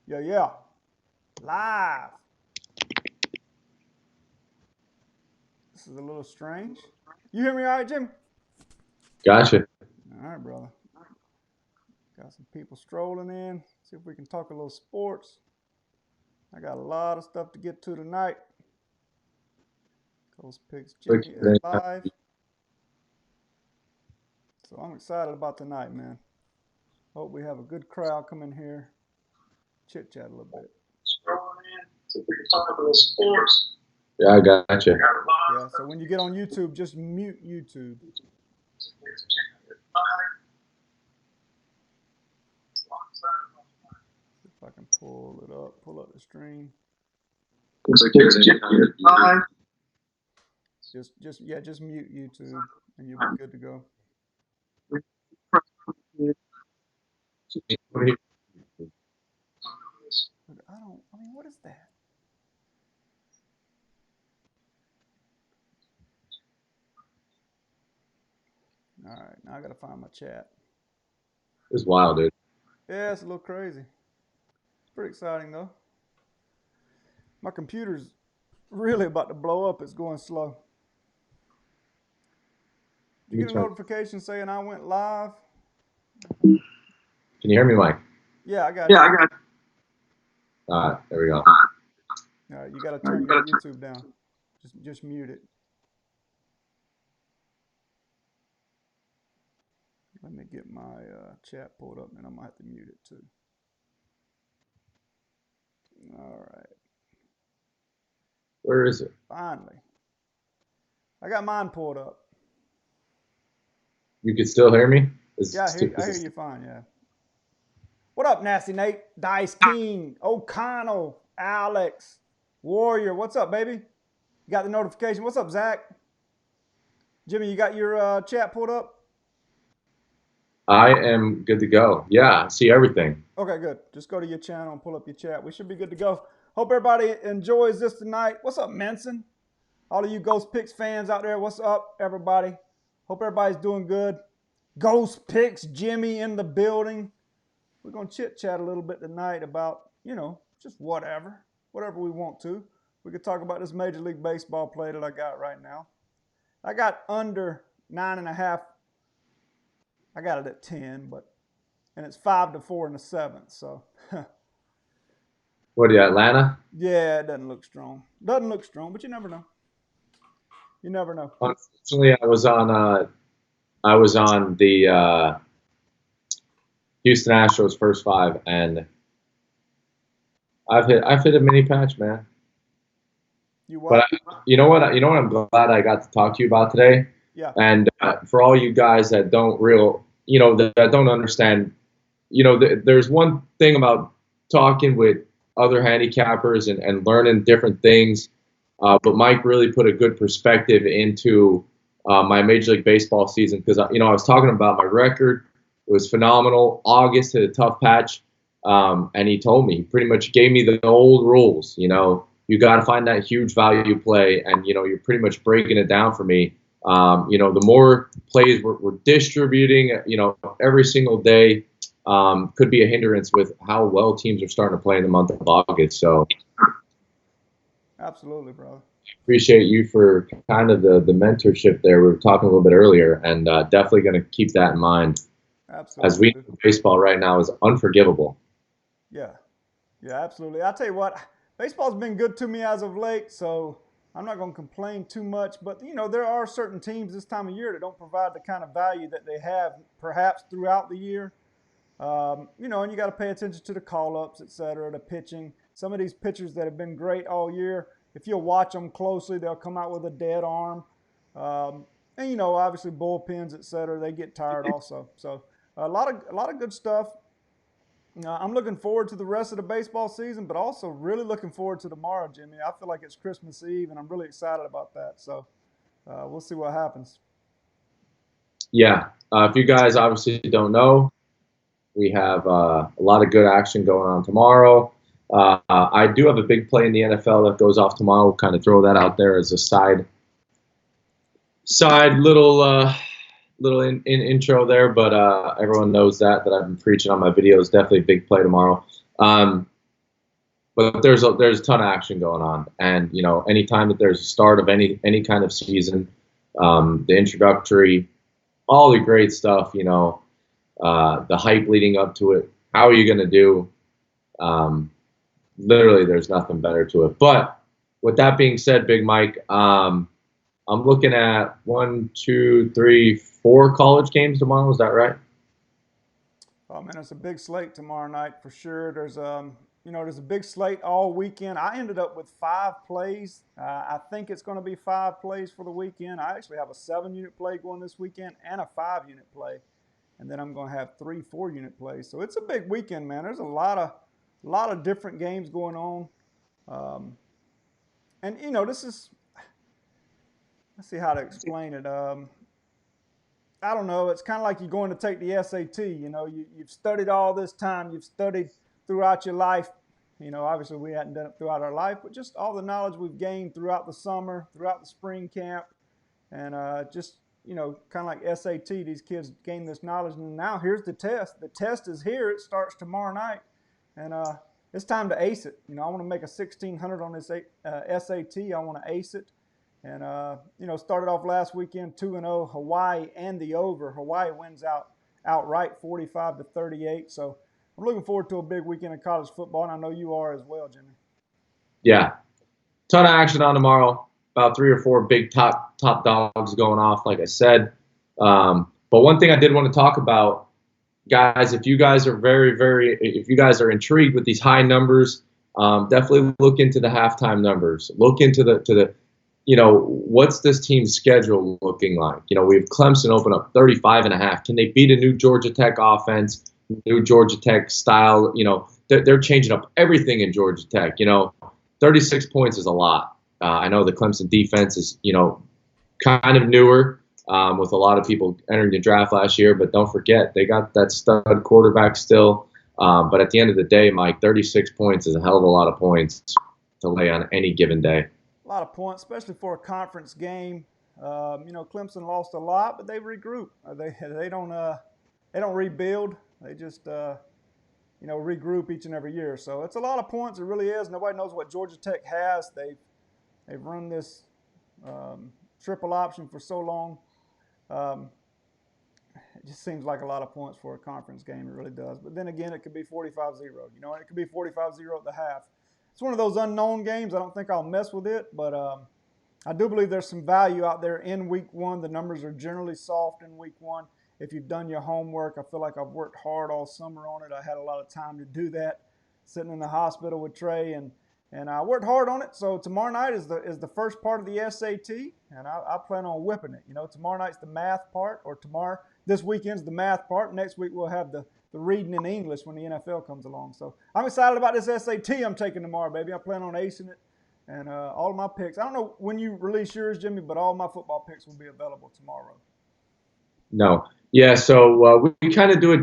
Yeah, yeah. Live. This is a little strange. You hear me all right, Jimmy? Gotcha. All right, brother. Got some people strolling in. See if we can talk a little sports. I got a lot of stuff to get to tonight. Ghost Picks Quick, Jimmy is live. So I'm excited about tonight, man. Hope we have a good crowd come in here, chit chat a little bit. Yeah, I gotcha. Yeah, so when you get on YouTube, just mute YouTube. See if I can pull up the stream. Just mute YouTube and you'll be good to go. I mean, what is that? All right, now I gotta find my chat. It's wild, dude. Yeah, it's a little crazy. It's pretty exciting though. My computer's really about to blow up. It's going slow. Did you Let get me a turn. notification saying I went live? Can you hear me, Mike? Yeah, I got you. There we go. All right, you gotta turn your YouTube down. Just mute it. Let me get my chat pulled up, and I might have to mute it too. All right. Where is it? Finally, I got mine pulled up. You can still hear me? Yeah, I hear you fine. Yeah. What up, Nasty Nate? Dice King, O'Connell, Alex, Warrior. What's up, baby? You got the notification. What's up, Zach? Jimmy, you got your chat pulled up? I am good to go. Yeah, I see everything. Okay, good. Just go to your channel and pull up your chat. We should be good to go. Hope everybody enjoys this tonight. What's up, Manson? All of you Ghost Picks fans out there, what's up, everybody? Hope everybody's doing good. Ghost Picks, Jimmy in the building. We're going to chit chat a little bit tonight about, just whatever we want to. We could talk about this Major League Baseball play that I got right now. I got under 9.5. I got it at 10, and it's 5-4 in the seventh. So, What are you, Atlanta? yeah, it doesn't look strong. Doesn't look strong, but you never know. You never know. Unfortunately, I was on the Houston Astros first five, and I've hit a mini patch, man. You But what? you know what? You know what? I'm glad I got to talk to you about today. Yeah. And for all you guys that that don't understand, there's one thing about talking with other handicappers and learning different things. But Mike really put a good perspective into my Major League Baseball season because I was talking about my record. It was phenomenal. August hit a tough patch, and he told me, he pretty much gave me the old rules. You got to find that huge value play, and you're pretty much breaking it down for me. The more plays we're distributing, every single day could be a hindrance with how well teams are starting to play in the month of August. So Absolutely, brother. appreciate you for kind of the mentorship there. We were talking a little bit earlier, and definitely going to keep that in mind as we Absolutely. baseball right now is unforgivable. Yeah. Yeah, absolutely. I'll tell you what, baseball's been good to me as of late, so I'm not going to complain too much. But, there are certain teams this time of year that don't provide the kind of value that they have perhaps throughout the year. And you got to pay attention to the call ups, et cetera, the pitching. Some of these pitchers that have been great all year, if you'll watch them closely, they'll come out with a dead arm. And obviously bullpens, et cetera, they get tired also. So a lot of good stuff. I'm looking forward to the rest of the baseball season, but also really looking forward to tomorrow, Jimmy. I feel like it's Christmas Eve, and I'm really excited about that. So we'll see what happens. Yeah. If you guys obviously don't know, we have a lot of good action going on tomorrow. I do have a big play in the NFL that goes off tomorrow. We'll kind of throw that out there as a side little intro there, but everyone knows that I've been preaching on my videos. Definitely a big play tomorrow. but there's a ton of action going on, and anytime that there's a start of any kind of season, the introductory, all the great stuff, the hype leading up to it. How are you going to do? Um, Literally, there's nothing better to it. But with that being said, Big Mike, I'm looking at 1, 2, 3, 4 college games tomorrow. Is that right? Oh man, it's a big slate tomorrow night for sure. There's a big slate all weekend. I ended up with 5 plays. I think it's going to be 5 plays for the weekend. I actually have a 7-unit play going this weekend and a 5-unit play, and then I'm going to have 3 4-unit plays. So it's a big weekend, man. There's a lot of different games going on, um, and this is, let's see how to explain it. I don't know. It's kind of like you're going to take the SAT. You've studied all this time. You've studied throughout your life. Obviously we hadn't done it throughout our life, but just all the knowledge we've gained throughout the summer, throughout the spring camp, and just kind of like SAT. These kids gain this knowledge, and now here's the test. The test is here. It starts tomorrow night, and it's time to ace it. I want to make a 1600 on this SAT. I want to ace it. And started off last weekend 2-0. Hawaii and the over. Hawaii wins outright 45-38. So I'm looking forward to a big weekend of college football, and I know you are as well, Jimmy. Yeah, ton of action on tomorrow. About 3 or 4 big top dogs going off, like I said. But one thing I did want to talk about, guys, if you guys are if you guys are intrigued with these high numbers, definitely look into the halftime numbers. Look into the what's this team's schedule looking like? We have Clemson open up 35.5. Can they beat a new Georgia Tech offense, new Georgia Tech style? They're changing up everything in Georgia Tech. 36 points is a lot. I know the Clemson defense is, kind of newer with a lot of people entering the draft last year, but don't forget, they got that stud quarterback still. But at the end of the day, Mike, 36 points is a hell of a lot of points to lay on any given day. A lot of points, especially for a conference game. Clemson lost a lot, but they regroup. They don't rebuild. They just regroup each and every year. So it's a lot of points. It really is. Nobody knows what Georgia Tech has. They've run this triple option for so long. It just seems like a lot of points for a conference game. It really does. But then again, it could be 45-0. It could be 45-0 at the half. It's one of those unknown games. I don't think I'll mess with it, but I do believe there's some value out there in week 1. The numbers are generally soft in week 1. If you've done your homework, I feel like I've worked hard all summer on it. I had a lot of time to do that, sitting in the hospital with Trey, and I worked hard on it. So tomorrow night is the first part of the SAT, and I plan on whipping it. Tomorrow night's the math part, or this weekend's the math part. Next week we'll have the reading in English when the NFL comes along. So I'm excited about this SAT I'm taking tomorrow, baby. I plan on acing it, and all of my picks. I don't know when you release yours, Jimmy, but all my football picks will be available tomorrow. No. Yeah, so we kind of do it.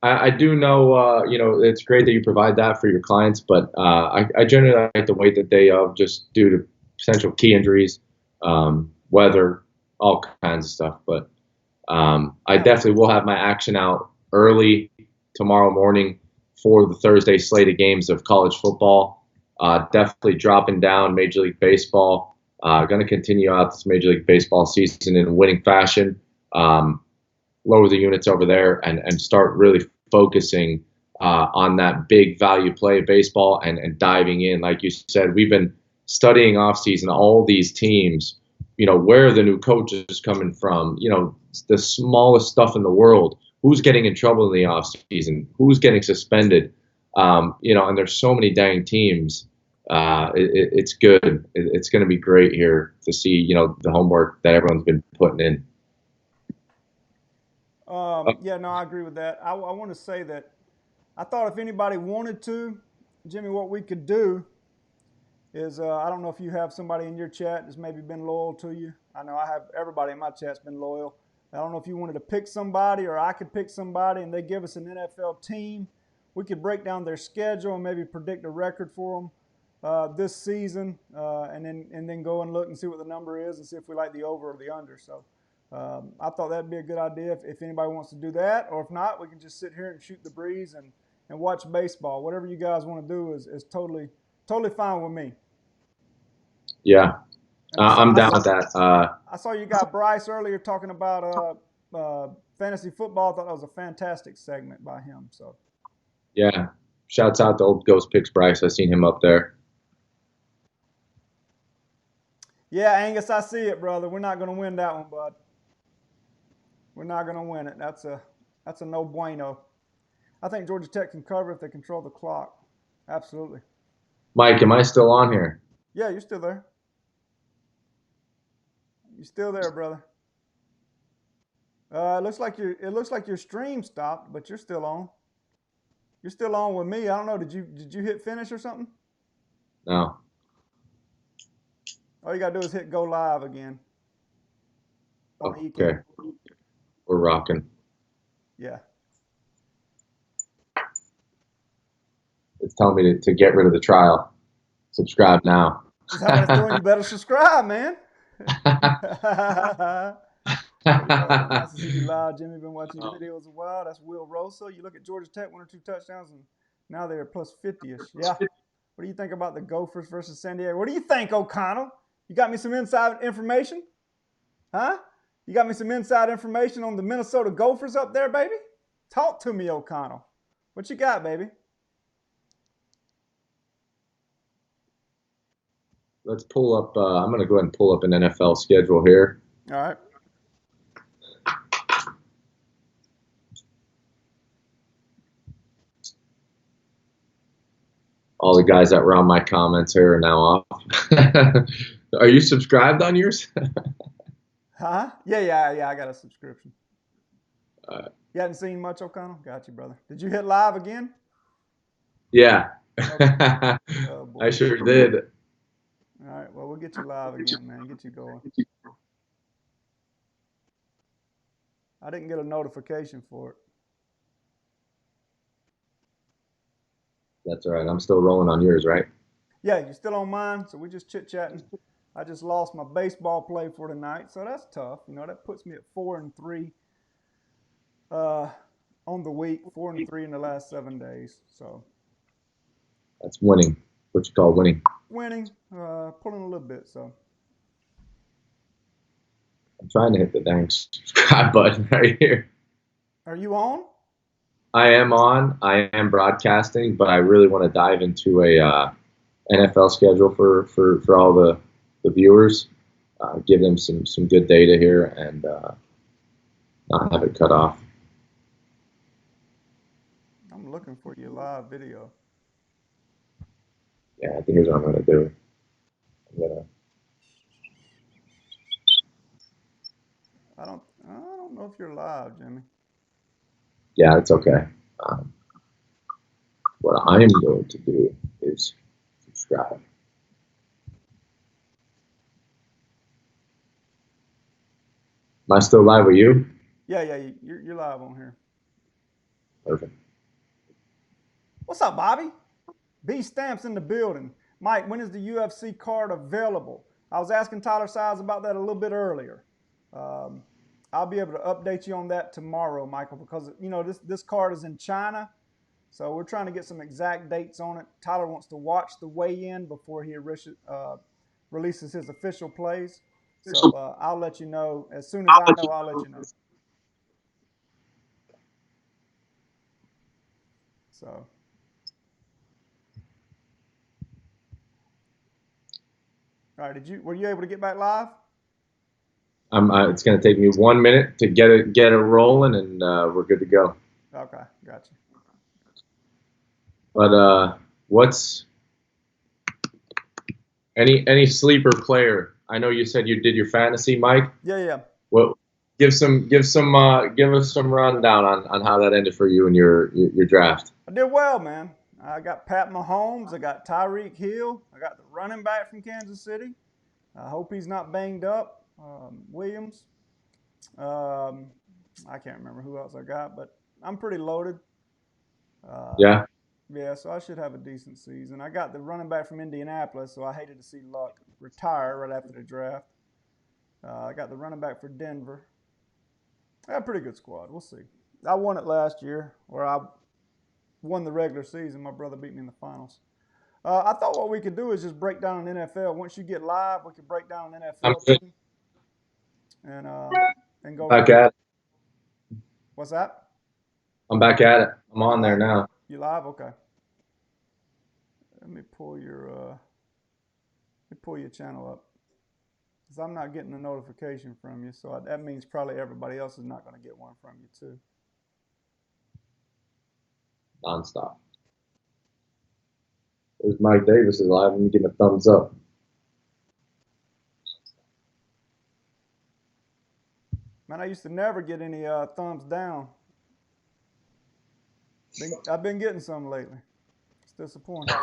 I do know, it's great that you provide that for your clients, but I generally like to wait the day of just due to potential key injuries, weather, all kinds of stuff. But I definitely will have my action out early tomorrow morning for the Thursday slate of games of college football. Definitely dropping down Major League Baseball. Going to continue out this Major League Baseball season in a winning fashion. Lower the units over there and start really focusing on that big value play of baseball and diving in. Like you said, we've been studying offseason all these teams, where are the new coaches coming from, the smallest stuff in the world. Who's getting in trouble in the offseason? Who's getting suspended? And there's so many dang teams. It's good. It's going to be great here to see, the homework that everyone's been putting in. Yeah, no, I agree with that. I want to say that I thought if anybody wanted to, Jimmy, what we could do is I don't know if you have somebody in your chat that's maybe been loyal to you. I know I have. Everybody in my chat's been loyal. I don't know if you wanted to pick somebody or I could pick somebody and they give us an NFL team. We could break down their schedule and maybe predict a record for them this season, and then go and look and see what the number is and see if we like the over or the under. So I thought that'd be a good idea if anybody wants to do that, or if not, we can just sit here and shoot the breeze and watch baseball. Whatever you guys want to do is totally Totally fine with me. Yeah, And I saw, I'm I down saw, with that. I saw you got Bryce earlier talking about fantasy football. I thought that was a fantastic segment by him. So Yeah, shouts out to old Ghost Picks Bryce. I seen him up there. yeah, Angus, I see it, brother. We're not going to win that one, bud. We're not going to win it. That's a no bueno. I think Georgia Tech can cover if they control the clock. Absolutely. Mike, am I still on here? Yeah, you're still there. You're still there, brother. It looks like your stream stopped, but you're still on. You're still on with me. I don't know. Did you hit finish or something? No. All you gotta do is hit go live again on Okay, EK. we're rocking. Yeah. It's telling me to get rid of the trial. Subscribe now. Is that what it's doing? You better subscribe, man. Nice to see you live, Jimmy. Been watching your videos a while. That's Will Rosa. You look at Georgia Tech, 1 or 2 touchdowns, and now they're plus 50-ish. Yeah. What do you think about the Gophers versus San Diego? What do you think, O'Connell? You got me some inside information? Huh? You got me some inside information on the Minnesota Gophers up there, baby? Talk to me, O'Connell. What you got, baby? Let's pull up. I'm going to go ahead and pull up an NFL schedule here. All right. All the guys that were on my comments here are now off. Are you subscribed on yours? Huh? Yeah. I got a subscription. Uh, You hadn't seen much, O'Connell? Got you, brother. Did you hit live again? Yeah. Okay. Oh, boy. I sure did. All right. Well, we'll get you live again, man. Get you going. I didn't get a notification for it. That's all right. I'm still rolling on yours, right? Yeah, you're still on mine, so we're just chit-chatting. I just lost my baseball play for tonight, so that's tough. You know, that puts me at 4-3 on the week, 4-3 in the last 7 days. So That's winning. What you call winning. winning, pulling a little bit. So I'm trying to hit the dang subscribe button right here. are you on? I am on. I am broadcasting, but I really want to dive into a NFL schedule for all the viewers. Give them some good data here and not have it cut off. I'm looking for your live video. Yeah, I think here's what I'm going to do. I'm gonna. I don't know if you're live, Jimmy. Yeah, it's okay. What I am going to do is subscribe. Am I still live with you? Yeah, you're live on here. Perfect. What's up, Bobby? B Stamps in the building. Mike, when is the UFC card available? I was asking Tyler Size about that a little bit earlier. I'll be able to update you on that tomorrow, Michael, because you know this card is in China, so we're trying to get some exact dates on it. Tyler wants to watch the weigh-in before he releases his official plays. So I'll let you know as soon as I know. I'll let you know. So. All right, were you able to get back live? It's going to take me 1 minute to get it rolling, and we're good to go. Okay, gotcha. But what's any sleeper player? I know you said you did your fantasy, Mike. Yeah. Well, give us some rundown on how that ended for you in your draft. I did well, man. I got Pat Mahomes. I got Tyreek Hill. I got the running back from Kansas City. I hope he's not banged up. Williams. I can't remember who else I got, but I'm pretty loaded. Yeah. Yeah, so I should have a decent season. I got the running back from Indianapolis, so I hated to see Luck retire right after the draft. I got the running back for Denver. I got a pretty good squad. We'll see. I won it last year, or I won the regular season. My brother beat me in the finals. I thought what we could do is just break down an NFL. Once you get live, we could break down an I'm NFL good. team and go Back from there. at it. What's that? I'm back at it. I'm You on there live? now. You live? Okay. Let me pull your channel up because I'm not getting a notification from you. So that means probably everybody else is not going to get one from you too. Nonstop. There's Mike Davis is live. I'm getting a thumbs up. Man, I used to never get any thumbs down. I've been getting some lately. It's disappointing.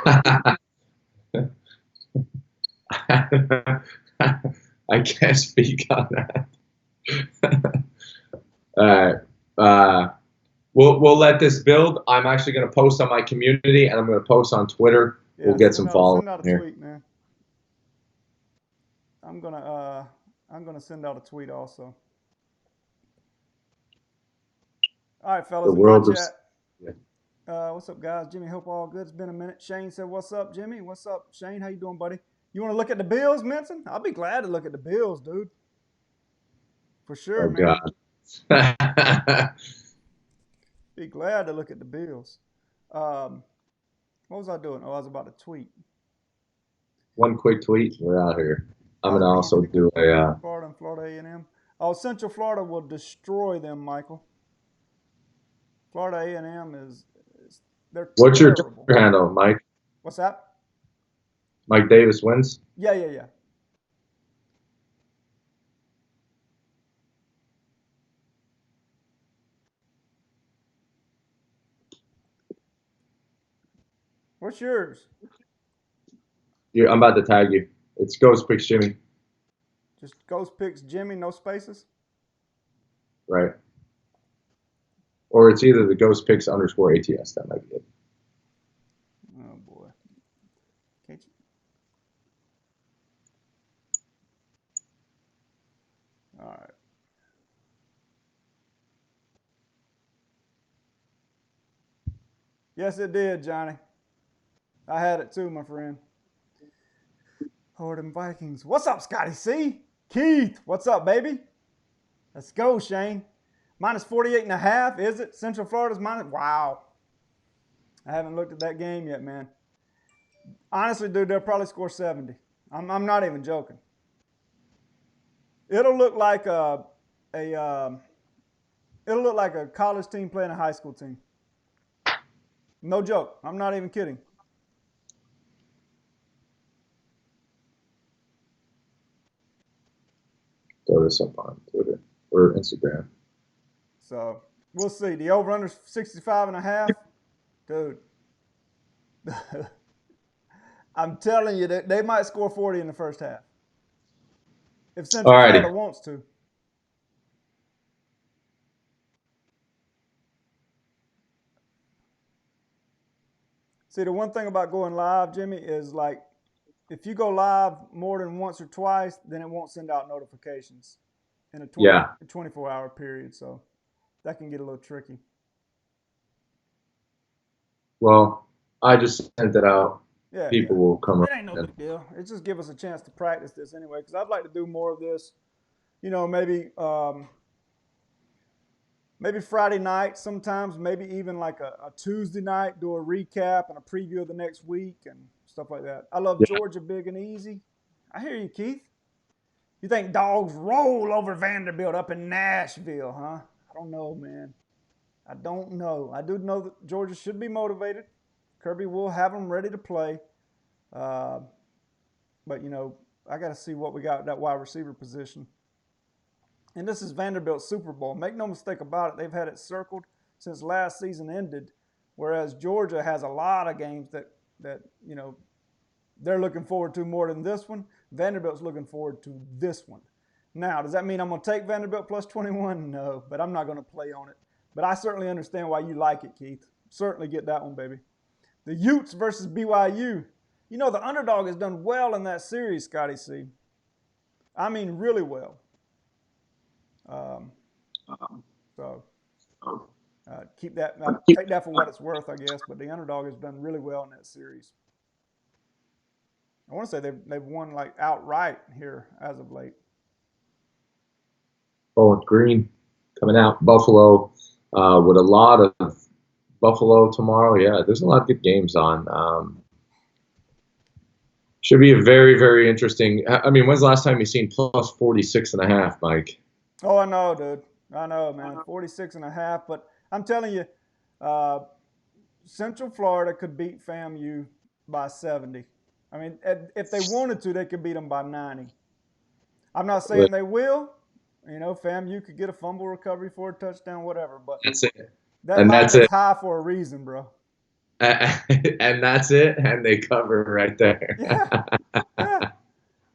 I can't speak on that. All right. We'll let this build. I'm actually going to post on my community, and I'm going to post on Twitter. Yeah, We'll get some followers send out a here. tweet, man. I'm gonna send out a tweet also. All right, fellas. The world of What's up, guys? Jimmy, hope all good. It's been a minute. Shane said, "What's up, Jimmy? What's up, Shane? How you doing, buddy? You want to look at the Bills, Menson? I'll be glad to look at the Bills, dude. For sure, oh man. God. Be glad to look at the Bills. What was I doing? Oh, I was about to tweet. One quick tweet. We're out here. I'm going to also do a. Florida and Florida A&M. Oh, Central Florida will destroy them, Michael. Florida A&M they're What's your terrible. Twitter handle, Mike? What's that? Mike Davis wins. Yeah. What's yours? I'm about to tag you. It's Ghost Picks Jimmy. Just Ghost Picks Jimmy, no spaces? Right. Or it's either the Ghost Picks _ ATS. That might be it. Oh, boy. Can't you? All right. Yes, it did, Johnny. I had it too, my friend. Horde and Vikings. What's up, Scotty C? Keith, what's up, baby? Let's go, Shane. Minus 48.5, is it? Central Florida's minus. Wow. I haven't looked at that game yet, man. Honestly, dude, they'll probably score 70. I'm not even joking. It'll look like it'll look like a college team playing a high school team. No joke. I'm not even kidding. Throw this up on Twitter or Instagram. So we'll see. The over-under 65.5. Dude. I'm telling you, they might score 40 in the first half. If Central Florida wants to. See, the one thing about going live, Jimmy, is like if you go live more than once or twice, then it won't send out notifications in a 24-hour period. So that can get a little tricky. Well, I just sent it out. Yeah, people will come up. It ain't no big deal. It just give us a chance to practice this anyway, because I'd like to do more of this. You know, maybe Friday night sometimes, maybe even like a Tuesday night, do a recap and a preview of the next week and stuff like that. I love Georgia big and easy. I hear you, Keith. You think dogs roll over Vanderbilt up in Nashville, huh? I don't know, man. I don't know. I do know that Georgia should be motivated. Kirby will have them ready to play. But, you know, I got to see what we got at that wide receiver position. And this is Vanderbilt's Super Bowl. Make no mistake about it. They've had it circled since last season ended, whereas Georgia has a lot of games that you know, they're looking forward to more than this one. Vanderbilt's looking forward to this one. Now, does that mean I'm going to take Vanderbilt plus 21? No, but I'm not going to play on it. But I certainly understand why you like it, Keith. Certainly get that one, baby. The Utes versus BYU. You know, the underdog has done well in that series, Scotty C. I mean, really well. Keep that. Take that for what it's worth, I guess. But the underdog has done really well in that series. I want to say they've won like outright here as of late. Bowling Green coming out. Buffalo with a lot of Buffalo tomorrow. Yeah, there's a lot of good games on. Should be a very, very interesting. I mean, when's the last time you seen plus 46.5, Mike? Oh, I know, dude. I know, man. 46 and a half. But I'm telling you, uh, Central Florida could beat FAMU by 70. I mean, if they wanted to, they could beat them by 90. I'm not saying they will. You know, FAMU could get a fumble recovery for a touchdown, whatever. But That's it. that And line that's is it. high for a reason, bro. And that's it. And they cover right there. Yeah, yeah.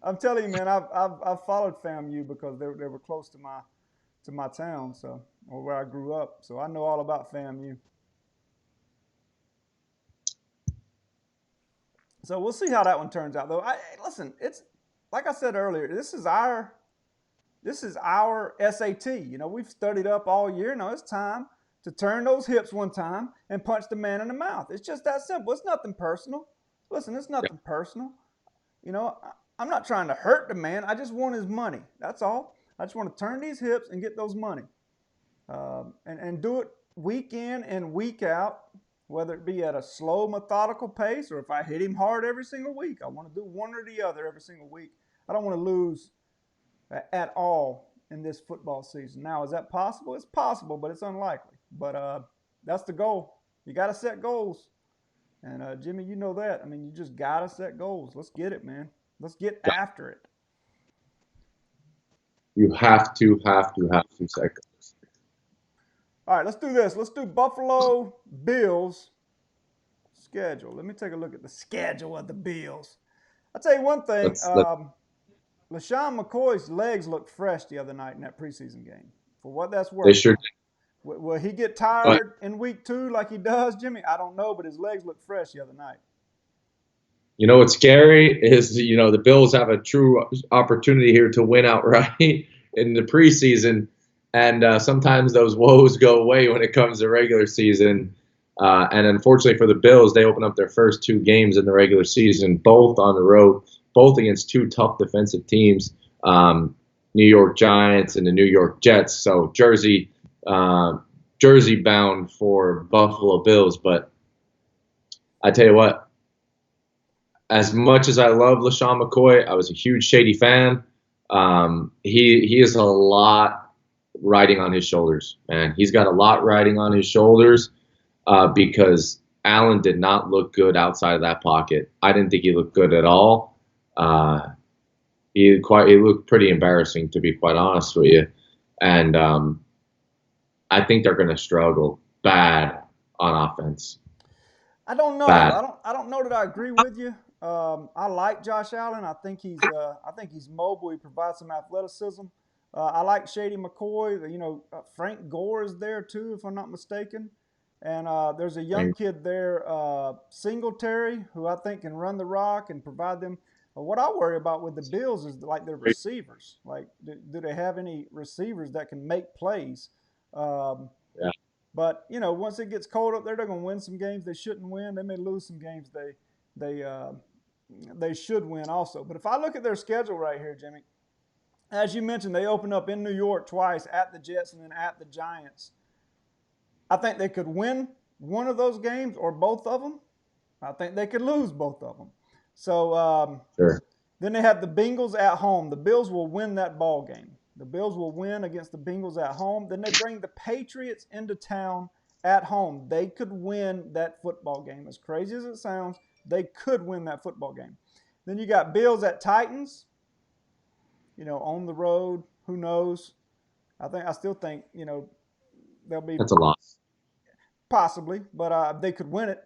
I'm telling you, man. I've followed FAMU because they were close to my town, so or where I grew up. So I know all about FAMU. So we'll see how that one turns out, though. Listen, it's like I said earlier. This is our SAT. You know, we've studied up all year. Now it's time to turn those hips one time and punch the man in the mouth. It's just that simple. It's nothing personal. Listen, it's nothing personal. You know, I'm not trying to hurt the man. I just want his money. That's all. I just want to turn these hips and get those money, and do it week in and week out, whether it be at a slow, methodical pace or if I hit him hard every single week. I want to do one or the other every single week. I don't want to lose at all in this football season. Now, is that possible? It's possible, but it's unlikely. But that's the goal. You got to set goals. And Jimmy, you know that. I mean, you just got to set goals. Let's get it, man. Let's get after it. You have to set goals. All right, let's do this. Let's do Buffalo Bills schedule. Let me take a look at the schedule of the Bills. I'll tell you one thing. LaShawn McCoy's legs looked fresh the other night in that preseason game. For what that's worth. They sure did. Will he get tired in week 2 like he does, Jimmy? I don't know, but his legs looked fresh the other night. You know what's scary is, the Bills have a true opportunity here to win outright in the preseason, and sometimes those woes go away when it comes to regular season. And unfortunately for the Bills, they open up their first 2 games in the regular season, both on the road, both against 2 tough defensive teams, New York Giants and the New York Jets. So Jersey bound for Buffalo Bills. But I tell you what, as much as I love LaShawn McCoy, I was a huge Shady fan. He is a lot riding on his shoulders, man. He's got a lot riding on his shoulders because Allen did not look good outside of that pocket. I didn't think he looked good at all. He looked pretty embarrassing, to be quite honest with you. And I think they're going to struggle bad on offense. I don't know. I don't know that I agree with you. I like Josh Allen. I think he's mobile. He provides some athleticism. I like Shady McCoy. Frank Gore is there too, if I'm not mistaken. And there's a young kid there, Singletary, who I think can run the rock and provide them. What I worry about with the Bills is like their receivers. Like, do they have any receivers that can make plays? Yeah. But once it gets cold up there, they're going to win some games they shouldn't win. They may lose some games they should win also. But if I look at their schedule right here, Jimmy, as you mentioned, they open up in New York twice, at the Jets and then at the Giants. I think they could win one of those games or both of them. I think they could lose both of them. So Sure. Then they have the Bengals at home. The Bills will win that ball game. The Bills will win against the Bengals at home. Then they bring the Patriots into town at home. They could win that football game. As crazy as it sounds, they could win that football game. Then you got Bills at Titans. On the road. Who knows? I still think they'll be. That's a loss. Possibly, but they could win it.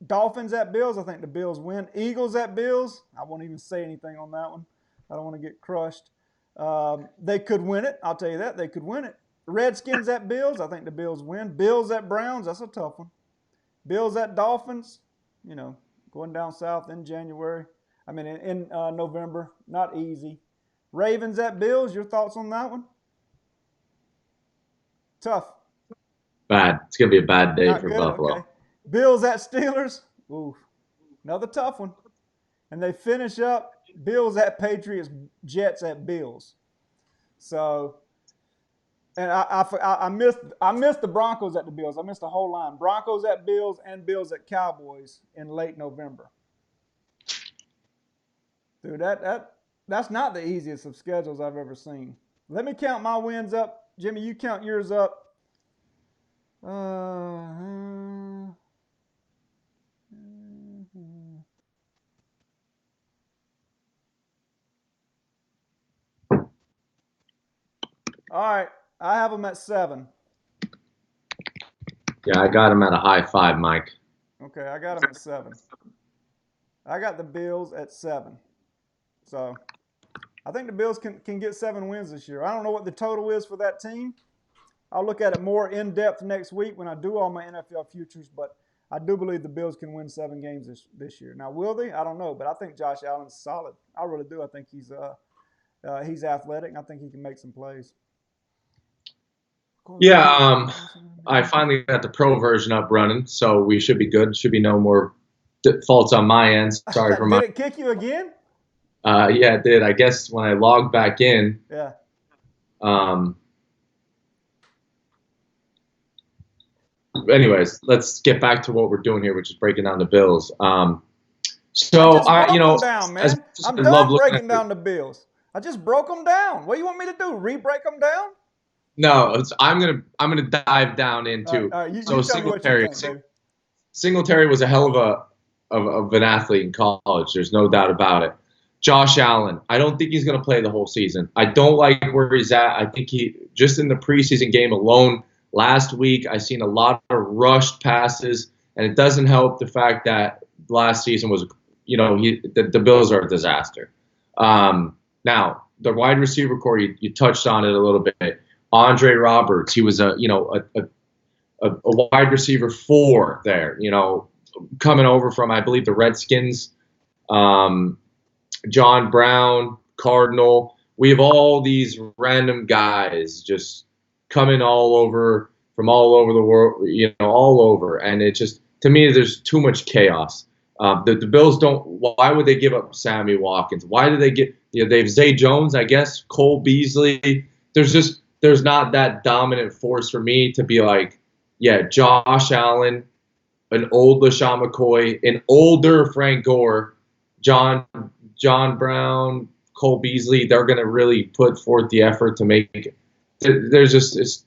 Dolphins at Bills. I think the Bills win. Eagles at Bills. I won't even say anything on that one. I don't want to get crushed. They could win it. I'll tell you that. They could win it. Redskins at Bills. I think the Bills win. Bills at Browns. That's a tough one. Bills at Dolphins. Going down south in January. I mean, in November. Not easy. Ravens at Bills. Your thoughts on that one? Tough. Bad. It's going to be a bad day Not for good? Buffalo. Okay. Bills at Steelers. Ooh, another tough one. and they finish up Bills at Patriots, Jets at Bills. So, and I missed the Broncos at the Bills. I missed the whole line. Broncos at Bills and Bills at Cowboys in late November. Dude, that's not the easiest of schedules I've ever seen. Let me count my wins up. Jimmy, you count yours up. All right, I have them at 7. Yeah, I got him at a high 5, Mike. Okay, I got them at 7. I got the Bills at 7. So I think the Bills can get 7 wins this year. I don't know what the total is for that team. I'll look at it more in depth next week when I do all my NFL futures, but I do believe the Bills can win 7 games this year. Now, will they? I don't know, but I think Josh Allen's solid. I really do. I think he's athletic, and I think he can make some plays. Yeah, I finally got the pro version up running, so we should be good. Should be no more faults on my end. Sorry for my. Did it kick you again? Yeah, it did. I guess when I logged back in. Yeah. Anyways, let's get back to what we're doing here, which is breaking down the Bills. Down, man. I'm done breaking down the Bills. I just broke them down. What do you want me to do? Re-break them down? No, I'm gonna dive down into. So Singletary was a hell of an athlete in college. There's no doubt about it. Josh Allen, I don't think he's gonna play the whole season. I don't like where he's at. I think he just in the preseason game alone last week, I seen a lot of rushed passes, and it doesn't help the fact that last season was, the Bills are a disaster. Now the wide receiver core, you touched on it a little bit. Andre Roberts, he was a wide receiver 4 there, coming over from, I believe, the Redskins. John Brown, Cardinal. We have all these random guys just coming all over from all over the world, all over. And it just, to me, there's too much chaos. The Bills don't, why would they give up Sammy Watkins? Why do they get, they have Zay Jones, I guess, Cole Beasley. There's not that dominant force for me to be like, yeah, Josh Allen, an old LaShawn McCoy, an older Frank Gore, John Brown, Cole Beasley. They're going to really put forth the effort to make it. There's just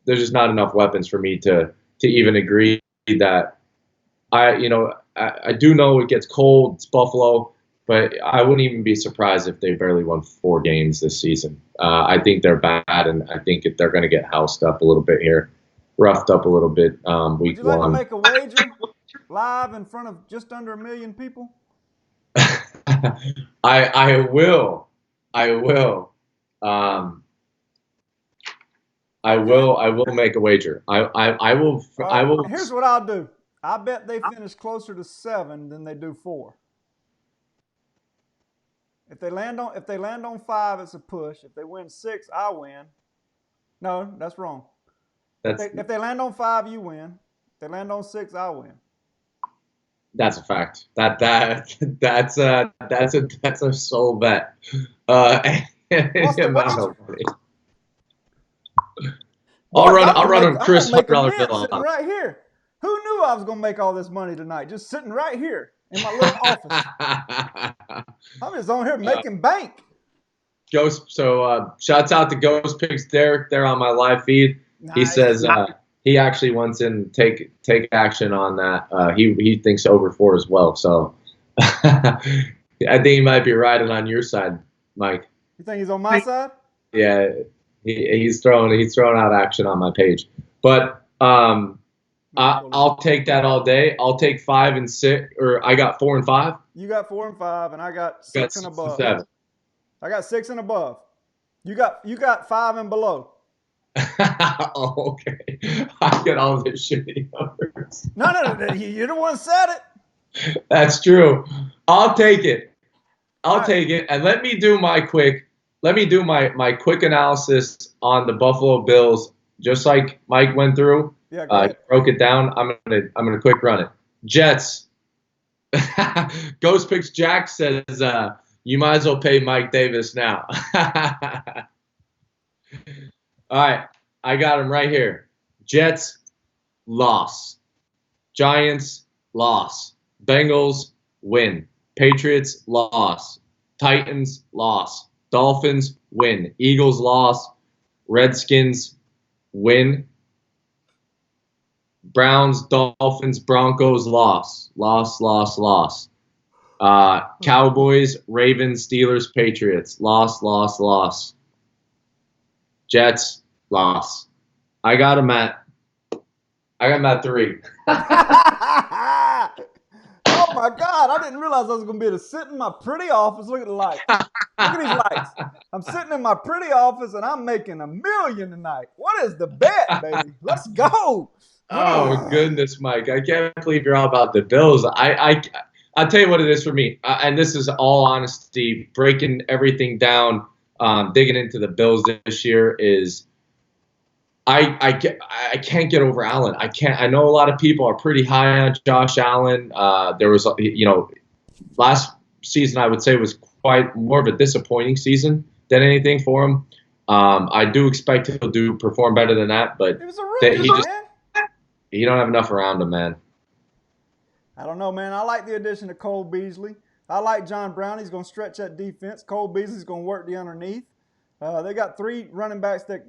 not enough weapons for me to even agree that I do know it gets cold. It's Buffalo. But I wouldn't even be surprised if they barely won 4 games this season. I think they're bad, and I think they're going to get housed up a little bit here, roughed up a little bit week 1. Would you like to make a wager live in front of just under 1 million people? I will. I will make a wager. I will. Here's what I'll do. I bet they finish closer to 7 than they do 4. If they land on 5, it's a push. If they win 6, I win. No, that's wrong. If they land on 5, you win. If they land on 6, I win. That's a fact. That's a sole bet. I'll run a Chris $100 bill on right here. Who knew I was gonna make all this money tonight? Just sitting right here in my little office. I'm just on here making bank. Ghost. So shouts out to Ghost Pigs Derek there on my live feed. Nice. He says he actually wants in take action on that. He thinks over 4 as well. So I think he might be riding on your side, Mike. You think he's on my side? Yeah, he's throwing out action on my page. But I'll take that all day. I'll take 5 and 6, or I got 4 and 5. You got 4 and 5, and I got 6 and above. 7. I got 6 and above. You got 5 and below. Oh, okay. I get all this shitty numbers. No, you're the one said it. That's true. I'll take it. I'll take it. And let me do my quick analysis on the Buffalo Bills, just like Mike went through. Yeah, broke it down. I'm gonna quick run it. Jets. Ghost Picks Jack says, you might as well pay Mike Davis now. All right, I got him right here. Jets, loss. Giants, loss. Bengals, win. Patriots, loss. Titans, loss. Dolphins, win. Eagles, loss. Redskins, win. Browns, Dolphins, Broncos, loss. Loss. Cowboys, Ravens, Steelers, Patriots, loss. Jets, loss. I got him at 3. Oh my God! I didn't realize I was going to be able to sit in my pretty office. Look at the lights. Look at these lights. I'm sitting in my pretty office and I'm making $1 million tonight. What is the bet, baby? Let's go. Oh goodness, Mike! I can't believe you're all about the Bills. I'll tell you what it is for me, and this is all honesty. Breaking everything down, digging into the Bills this year is. I can't get over Allen. I can't. I know a lot of people are pretty high on Josh Allen. There was, last season I would say was quite more of a disappointing season than anything for him. I do expect he'll perform better than that, but He was a rookie, man. He don't have enough around him, man. I don't know, man. I like the addition of Cole Beasley. I like John Brown. He's going to stretch that defense. Cole Beasley's going to work the underneath. They got 3 running backs that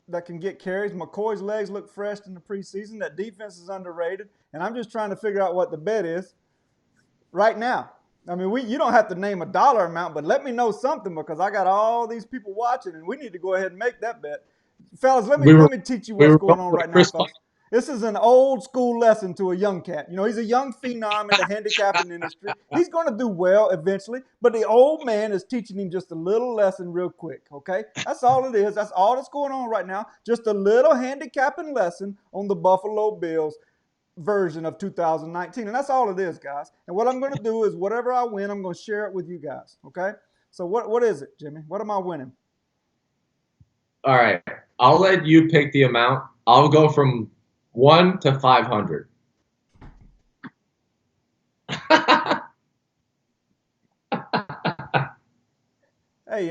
that can get carries. McCoy's legs look fresh in the preseason. That defense is underrated, and I'm just trying to figure out what the bet is right now. I mean, you don't have to name a dollar amount, but let me know something because I got all these people watching, and we need to go ahead and make that bet. Fellas, let me teach you what's going on right now, folks. This is an old school lesson to a young cat. He's a young phenom in the handicapping industry. He's going to do well eventually, but the old man is teaching him just a little lesson real quick, okay? That's all it is. That's all that's going on right now. Just a little handicapping lesson on the Buffalo Bills version of 2019. And that's all it is, guys. And what I'm going to do is whatever I win, I'm going to share it with you guys, okay? So what is it, Jimmy? What am I winning? All right. I'll let you pick the amount. I'll go from 1 to 500. Hey,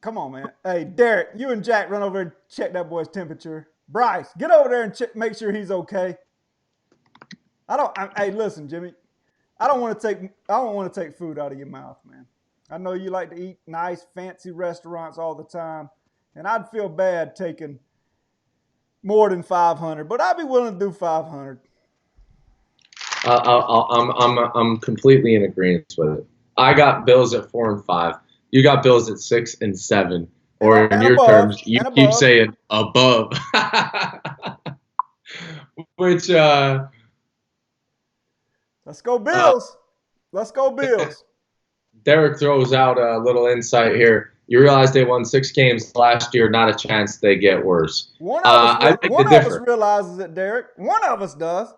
come on, man. Hey, Derek, you and Jack run over and check that boy's temperature. Bryce, get over there and make sure he's okay. Hey, listen, Jimmy. I don't want to take food out of your mouth, man. I know you like to eat nice, fancy restaurants all the time, and I'd feel bad taking more than 500, but I'd be willing to do 500. I'm completely in agreement with it. I got Bills at 4 and 5. You got Bills at 6 and 7, or in your terms, you keep saying above. Which let's go Bills. Let's go Bills. Derek throws out a little insight here. You realize they won 6 games last year. Not a chance they get worse. One of us realizes it, Derek. One of us does.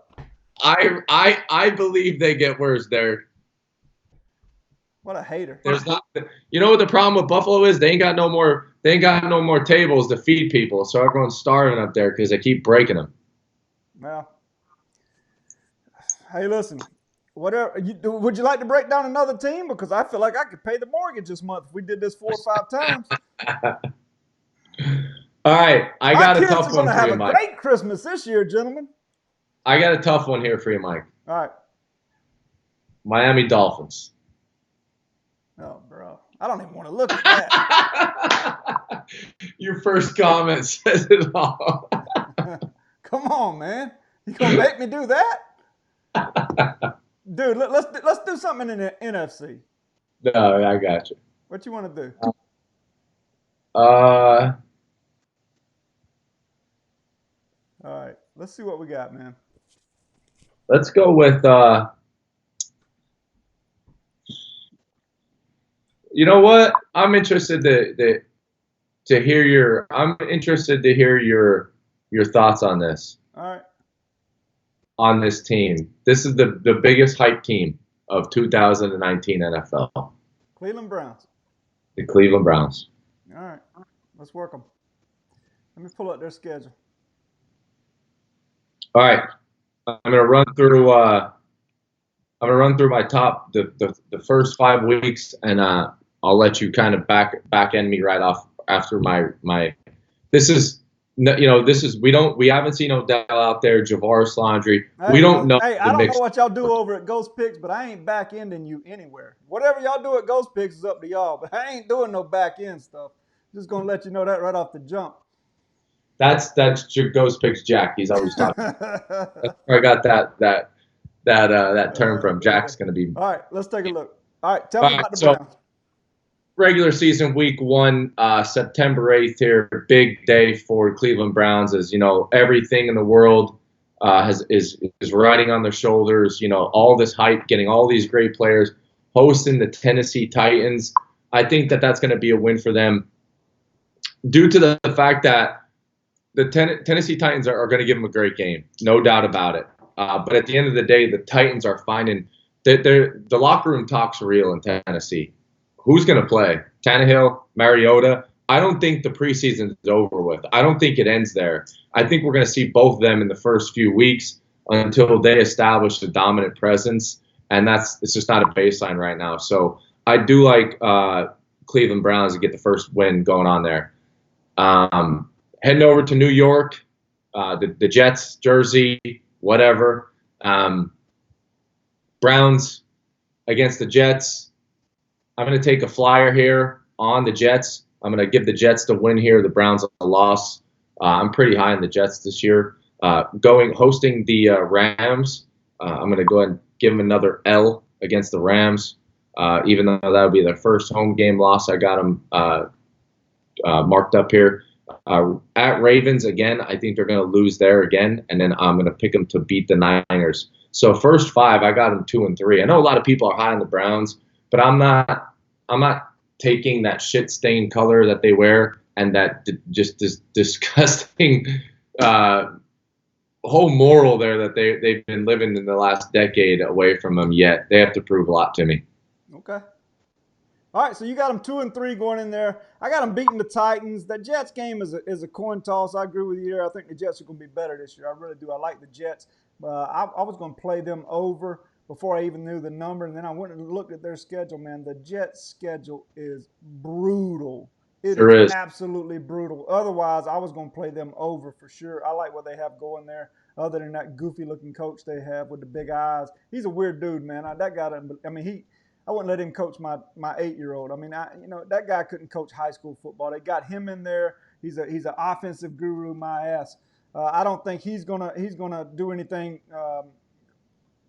I believe they get worse, Derek. What a hater. There's not. You know what the problem with Buffalo is? They ain't got no more tables to feed people, so everyone's starving up there because they keep breaking them. Well, hey, listen. Whatever. Would you like to break down another team? Because I feel like I could pay the mortgage this month if we did this 4 or 5 times. All right, I got a tough one for you, Mike. Our kids are going to have a great Christmas this year, gentlemen. I got a tough one here for you, Mike. All right. Miami Dolphins. Oh, bro. I don't even want to look at that. Your first comment says it all. Come on, man. You going to make me do that? Dude, let's do something in the NFC. No, I got you. What you want to do? All right. Let's see what we got, man. Let's go with you know what? I'm interested to hear your thoughts on this. All right. On this team. This is the biggest hype team of 2019 NFL. Cleveland Browns. The Cleveland Browns. All right. Let's work them. Let me pull up their schedule. All right. I'm gonna run through. I'm gonna run through my top the first 5 weeks, and I'll let you kind of back end me right off after my. This is this is we haven't seen Odell out there, Javaris Landry. Hey, We don't know hey, I the don't know mix. what y'all do over at Ghost Picks, but I ain't back ending you anywhere. Whatever y'all do at Ghost Picks is up to y'all, but I ain't doing no back end stuff. Just gonna let you know that right off the jump. That's your Ghost Picks Jack. He's always talking. That's where I got that term from. Jack's gonna be. All right, let's take a look. All right, tell All me right, about the so Browns. regular season week 1, September 8th here, big day for Cleveland Browns. As you know, everything in the world is riding on their shoulders. All this hype, getting all these great players, hosting the Tennessee Titans. I think that's going to be a win for them, due to the fact that the Tennessee Titans are going to give them a great game, no doubt about it. But at the end of the day, the Titans are finding that the locker room talks real in Tennessee. Who's going to play? Tannehill, Mariota. I don't think the preseason is over with. I don't think it ends there. I think we're going to see both of them in the first few weeks until they establish a dominant presence, and it's just not a baseline right now. So I do like Cleveland Browns to get the first win going on there. Heading over to New York, the Jets, Jersey, whatever. Browns against the Jets. I'm going to take a flyer here on the Jets. I'm going to give the Jets the win here, the Browns a loss. I'm pretty high on the Jets this year. Hosting the Rams. I'm going to go ahead and give them another L against the Rams, even though that would be their first home game loss. I got them marked up here. At Ravens, again, I think they're going to lose there again, and then I'm going to pick them to beat the Niners. So first 5, I got them 2-3. I know a lot of people are high on the Browns, but I'm not taking that shit-stained color that they wear and that just this disgusting whole moral there that they've been living in the last decade away from them yet. They have to prove a lot to me. Okay. All right, so you got them 2-3 going in there. I got them beating the Titans. That Jets game is a coin toss. I agree with you there. I think the Jets are going to be better this year. I really do. I like the Jets. I was going to play them over before I even knew the number, and then I went and looked at their schedule. Man, the Jets' schedule is brutal. It is absolutely brutal. Otherwise, I was going to play them over for sure. I like what they have going there. Other than that goofy-looking coach they have with the big eyes, he's a weird dude, man. That guy, I wouldn't let him coach my 8-year-old. I mean, that guy couldn't coach high school football. They got him in there. He's an offensive guru, my ass. I don't think he's gonna do anything.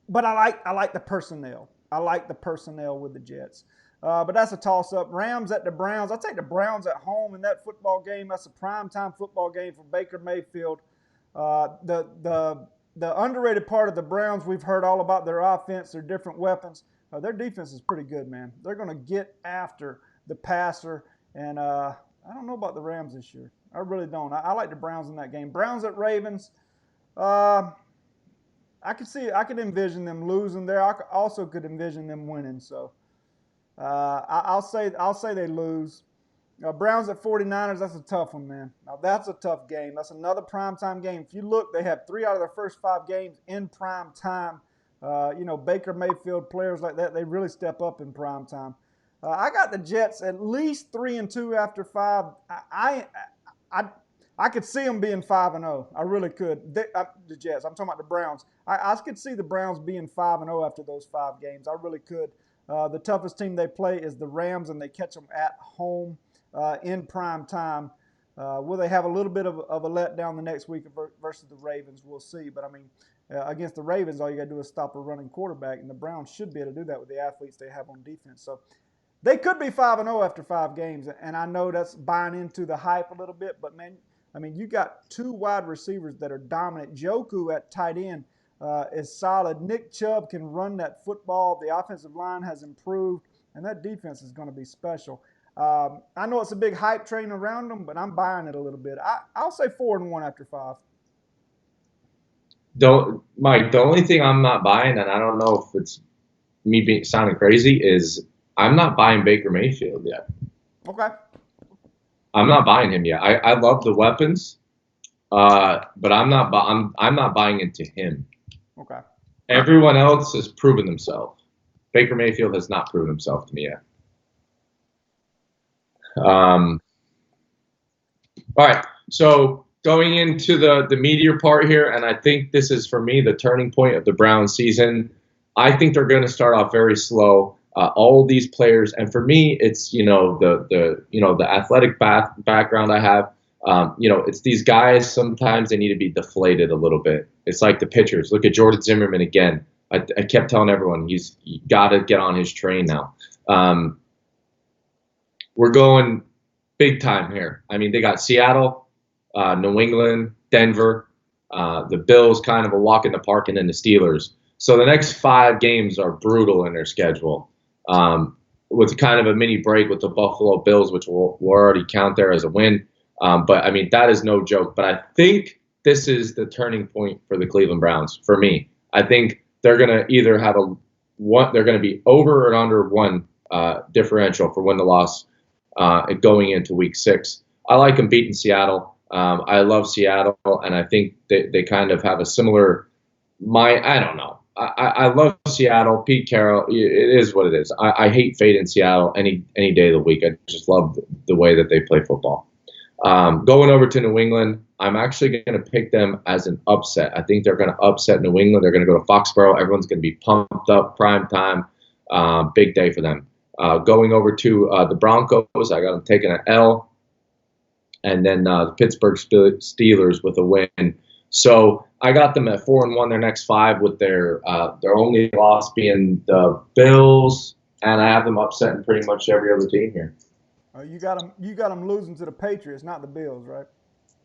But I like the personnel. I like the personnel with the Jets. But that's a toss-up. Rams at the Browns. I'll take the Browns at home in that football game. That's a primetime football game for Baker Mayfield. The underrated part of the Browns, we've heard all about their offense, their different weapons. Their defense is pretty good, man. They're going to get after the passer, and I don't know about the Rams this year. I really don't. I like the Browns in that game. Browns at Ravens. I could envision them losing there. I also could envision them winning. So I'll say they lose. Browns at 49ers. That's a tough one, man. Now that's a tough game. That's another primetime game. If you look, they have 3 out of their first 5 games in prime time. Baker Mayfield, players like that, they really step up in prime time. I got the Jets at least 3-2 after 5. I could see them being 5-0. I really could. The Jets. I'm talking about the Browns. I could see the Browns being 5-0 after those 5 games. I really could. The toughest team they play is the Rams, and they catch them at home in prime time. Will they have a little bit of a letdown the next week versus the Ravens? We'll see. But, against the Ravens, all you got to do is stop a running quarterback, and the Browns should be able to do that with the athletes they have on defense. So they could be 5-0 after 5 games, and I know that's buying into the hype a little bit, but, man, you got 2 wide receivers that are dominant. Njoku at tight end is solid. Nick Chubb can run that football. The offensive line has improved, and that defense is going to be special. I know it's a big hype train around them, but I'm buying it a little bit. I'll say 4-1 after 5. Mike, the only thing I'm not buying, and I don't know if it's me sounding crazy, is I'm not buying Baker Mayfield yet. Okay. I'm not buying him yet. I love the weapons, but I'm not buying into him. Okay. Everyone else has proven themselves. Baker Mayfield has not proven himself to me yet. All right. So going into the meteor part here, and I think this is for me the turning point of the Browns season. I think they're going to start off very slow. All these players, and for me, it's the athletic background I have. It's these guys. Sometimes they need to be deflated a little bit. It's like the pitchers. Look at Jordan Zimmerman again. I kept telling everyone he's got to get on his train now. We're going big time here. I mean, they got Seattle, New England, Denver, the Bills, kind of a walk in the park, and then the Steelers. So the next 5 games are brutal in their schedule, with kind of a mini break with the Buffalo Bills, which we'll already count there as a win. But I mean, that is no joke. But I think this is the turning point for the Cleveland Browns. For me, I think they're going to either have they're going to be over or under 1 differential for win to loss going into week 6. I like them beating Seattle. I love Seattle, and I think they kind of have a similar I don't know. I love Seattle. Pete Carroll, it is what it is. I hate fading Seattle any day of the week. I just love the way that they play football. Going over to New England, I'm actually going to pick them as an upset. I think they're going to upset New England. They're going to go to Foxborough. Everyone's going to be pumped up, prime time, big day for them. Going over to the Broncos, I got them taking an L, and then the Pittsburgh Steelers with a win. So I got them at 4-1 their next 5, with their only loss being the Bills, and I have them upsetting pretty much every other team here. You got them losing to the Patriots, not the Bills, right?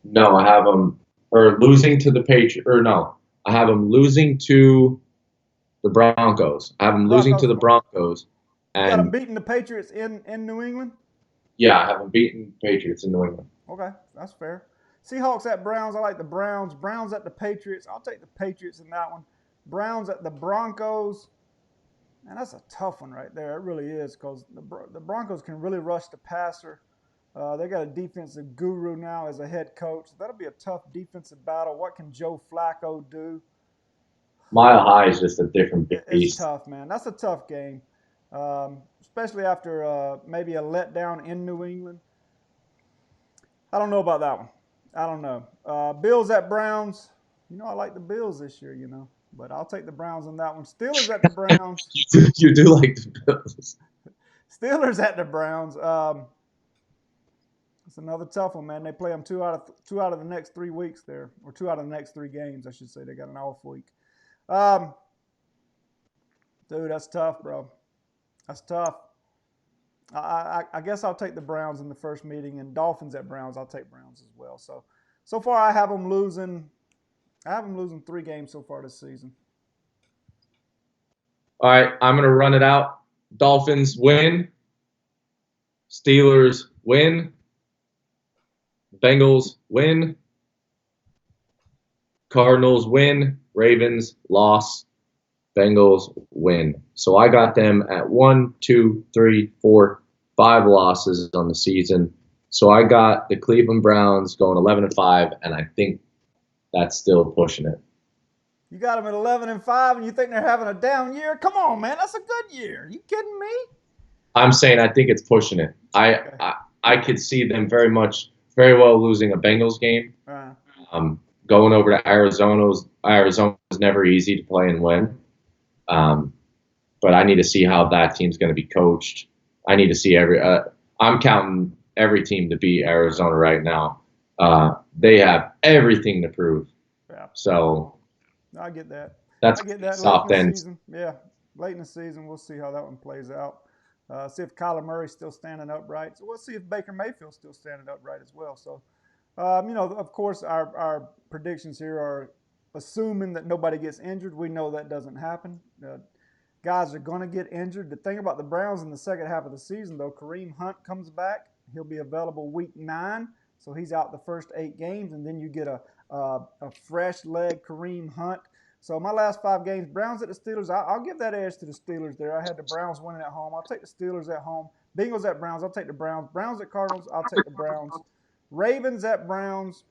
No, I have them losing to the Patriots. Or no, I have them losing to the Broncos. I have them losing to the Broncos. You got them beating the Patriots in New England? Yeah, I have them beating Patriots in New England. Okay, that's fair. Seahawks at Browns. I like the Browns. Browns at the Patriots. I'll take the Patriots in that one. Browns at the Broncos. Man, that's a tough one right there. It really is, because the Broncos can really rush the passer. They got a defensive guru now as a head coach. That'll be a tough defensive battle. What can Joe Flacco do? Mile High is just a different beast. It's tough, man. That's a tough game, especially after maybe a letdown in New England. I don't know about that one. I don't know. Bills at Browns. I like the Bills this year, but I'll take the Browns on that one. Steelers at the Browns. You do like the Bills. Steelers at the Browns. It's another tough one, man. They play them two out of the next 3 weeks there, or 2 out of the next 3 games, I should say. They got an off week. Dude, that's tough, bro. That's tough. I guess I'll take the Browns in the first meeting, and Dolphins at Browns. I'll take Browns as well. So far, I have them losing 3 games so far this season. All right, I'm going to run it out. Dolphins win. Steelers win. Bengals win. Cardinals win. Ravens loss. Bengals win. So I got them at 1, 2, 3, 4, 5 losses on the season. So I got the Cleveland Browns going 11-5, and I think that's still pushing it. You got them at 11-5, and you think they're having a down year? Come on, man, that's a good year. Are you kidding me? I'm saying I think it's pushing it. I could see them very well losing a Bengals game. Going over to Arizona is never easy to play and win. But I need to see how that team's going to be coached. I need to see I'm counting every team to beat Arizona right now. They have everything to prove. Yeah. So I get that. That's soft end. Yeah, late in the season, we'll see how that one plays out. See if Kyler Murray's still standing upright. So we'll see if Baker Mayfield's still standing upright as well. So, of course, our predictions here are assuming that nobody gets injured. We know that doesn't happen. Guys are going to get injured. The thing about the Browns in the second half of the season, though, Kareem Hunt comes back. He'll be available week 9, so he's out the first 8 games, and then you get a fresh leg Kareem Hunt. So my last 5 games, Browns at the Steelers, I'll give that edge to the Steelers there. I had the Browns winning at home. I'll take the Steelers at home. Bengals at Browns, I'll take the Browns. Browns at Cardinals, I'll take the Browns. Ravens at Browns,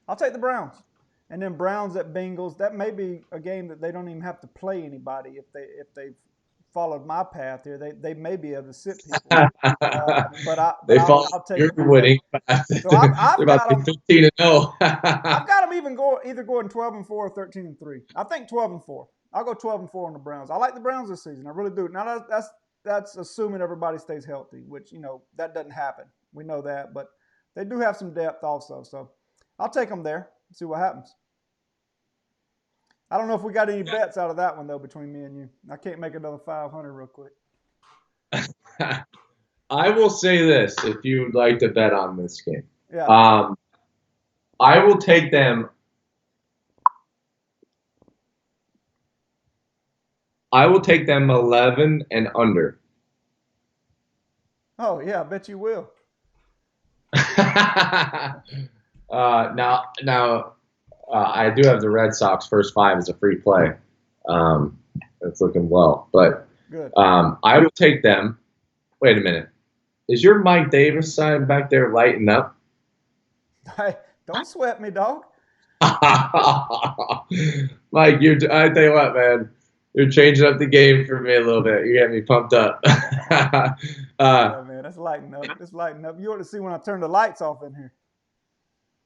I'll take the Browns. And then Browns at Bengals. That may be a game that they don't even have to play anybody if they've followed my path here. They may be able to sit people. But They fall. I'll take You're them. winning. So They're I've about got to be them. 15 and 0. I've got them either going 12-4 or 13-3. I think 12-4. I'll go 12-4 on the Browns. I like the Browns this season. I really do. Now that's assuming everybody stays healthy, which that doesn't happen. We know that, but they do have some depth also. So I'll take them there and see what happens. I don't know if we got any bets out of that one though between me and you. I can't make another 500 real quick. I will say this: if you would like to bet on this game, Yeah. I will take them. I will take them 11 and under. Oh yeah, I bet you will. Now, I do have the Red Sox first five as a free play. It's looking well, but Good. I will take them. Wait a minute. Is your Mike Davis sign back there lighting up? Hey, don't sweat me, dog. Mike, I tell you what, man, you're changing up the game for me a little bit. You're getting me pumped up. Yeah, man, that's lighting up. It's lighting up. You ought to see when I turn the lights off in here.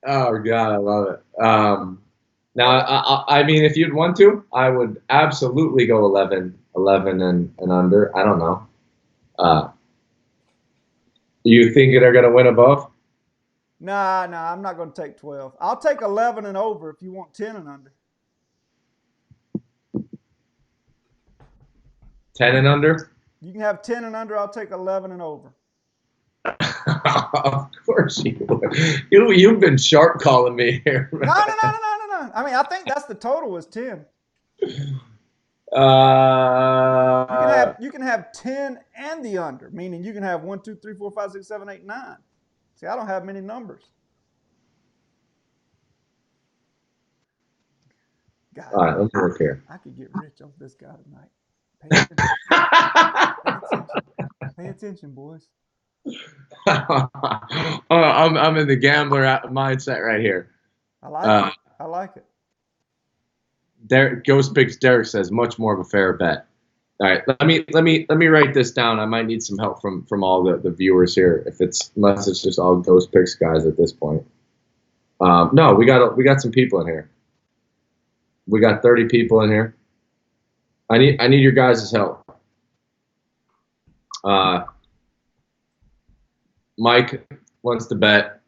Oh God, I love it. Now, I mean, if you'd want to, I would absolutely go 11 and under. I don't know. You think they're going to win above? Nah, I'm not going to take 12. I'll take 11 and over if you want 10 and under. 10 and under? You can have 10 and under. I'll take 11 and over. Of course you would. You've been sharp calling me here. No. I mean, I think that's the total is 10. You can have 10 and the under, meaning you can have 1, 2, 3, 4, 5, 6, 7, 8, 9. See, I don't have many numbers. God, all right, let me look here. I could get rich off this guy tonight. Pay attention, boys. I'm in the gambler mindset right here. I like it. I like it. Ghost Picks Derek says much more of a fair bet. All right, let me write this down. I might need some help from all the viewers here, unless it's just all Ghost Picks guys at this point. No, we got some people in here. We got 30 people in here. I need your guys' help. Mike wants to bet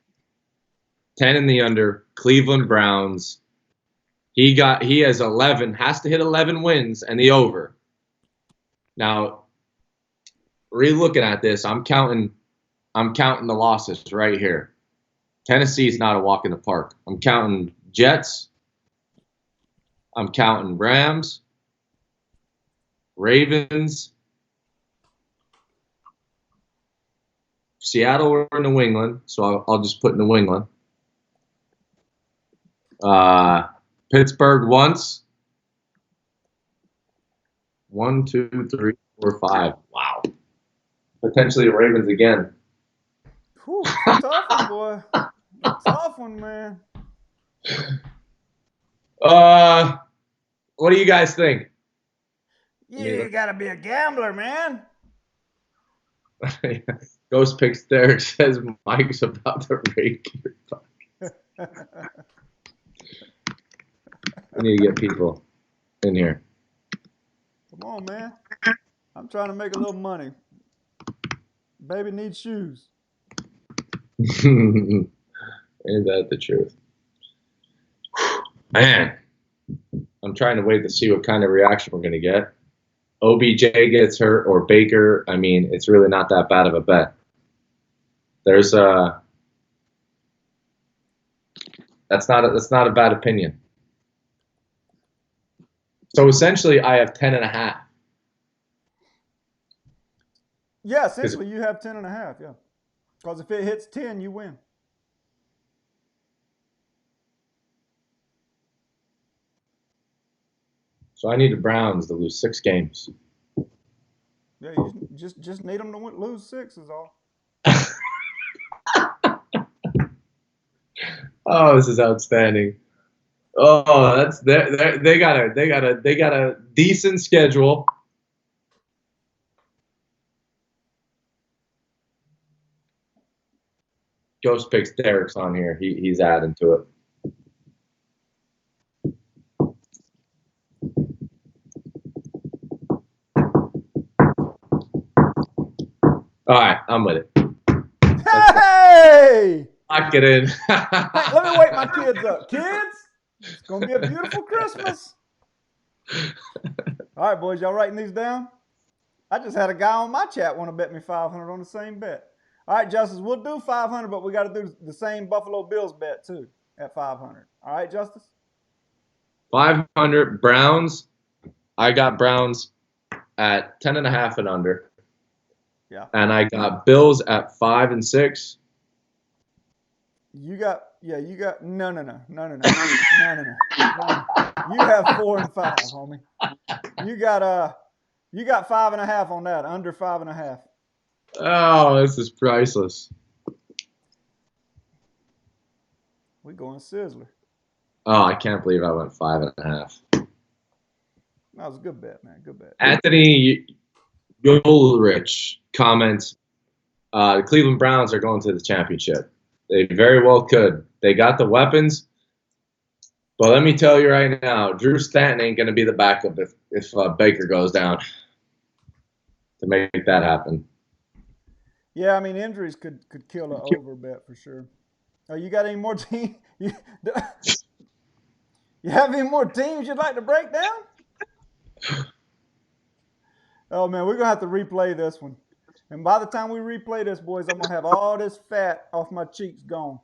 10 in the under, Cleveland Browns. He has 11, has to hit 11 wins and the over. Now, re-looking at this, I'm counting the losses right here. Tennessee's not a walk in the park. I'm counting Jets. I'm counting Rams, Ravens, Seattle or New England, so I'll just put New England. Pittsburgh once. 1, 2, 3, 4, 5. Wow. Potentially the Ravens again. Whew, tough one, boy. Tough one, man. What do you guys think? You gotta be a gambler, man. Ghost Picks Derek says Mike's about to rake your bucket. We need to get people in here. Come on, man. I'm trying to make a little money. Baby needs shoes. Ain't that the truth? Man, I'm trying to wait to see what kind of reaction we're going to get. OBJ gets hurt or Baker. I mean, it's really not that bad of a bet. That's not a bad opinion. So essentially, I have 10.5. Yeah, essentially you have 10.5. Yeah, because if it hits 10, you win. So I need the Browns to lose 6 games. Yeah, you just need them to lose 6 is all. Oh, this is outstanding. Oh, they got a decent schedule. Ghost picks Derek's on here. He's adding to it. All right, I'm with it. Hey! Lock it in. Hey, let me wake my kids up. Kids, it's going to be a beautiful Christmas. All right, boys, y'all writing these down? I just had a guy on my chat want to bet me 500 on the same bet. All right, Justice, we'll do 500, but we got to do the same Buffalo Bills bet too at 500. All right, Justice? 500 Browns. I got Browns at 10.5 and under. Yeah. And I got Bills at 5 and 6. You got no. You have 4 and 5, homie. You got 5.5 on that, under 5.5. Oh, this is priceless. We going Sizzler. Oh, I can't believe I went 5.5. That was a good bet, man. Good bet. Anthony Yolrich comments, the Cleveland Browns are going to the championship. They very well could. They got the weapons. But let me tell you right now, Drew Stanton ain't going to be the backup if Baker goes down to make that happen. Yeah, I mean, injuries could kill an over bet for sure. Oh, you got any more teams? You have any more teams you'd like to break down? Oh, man, we're going to have to replay this one. And by the time we replay this, boys, I'm going to have all this fat off my cheeks gone.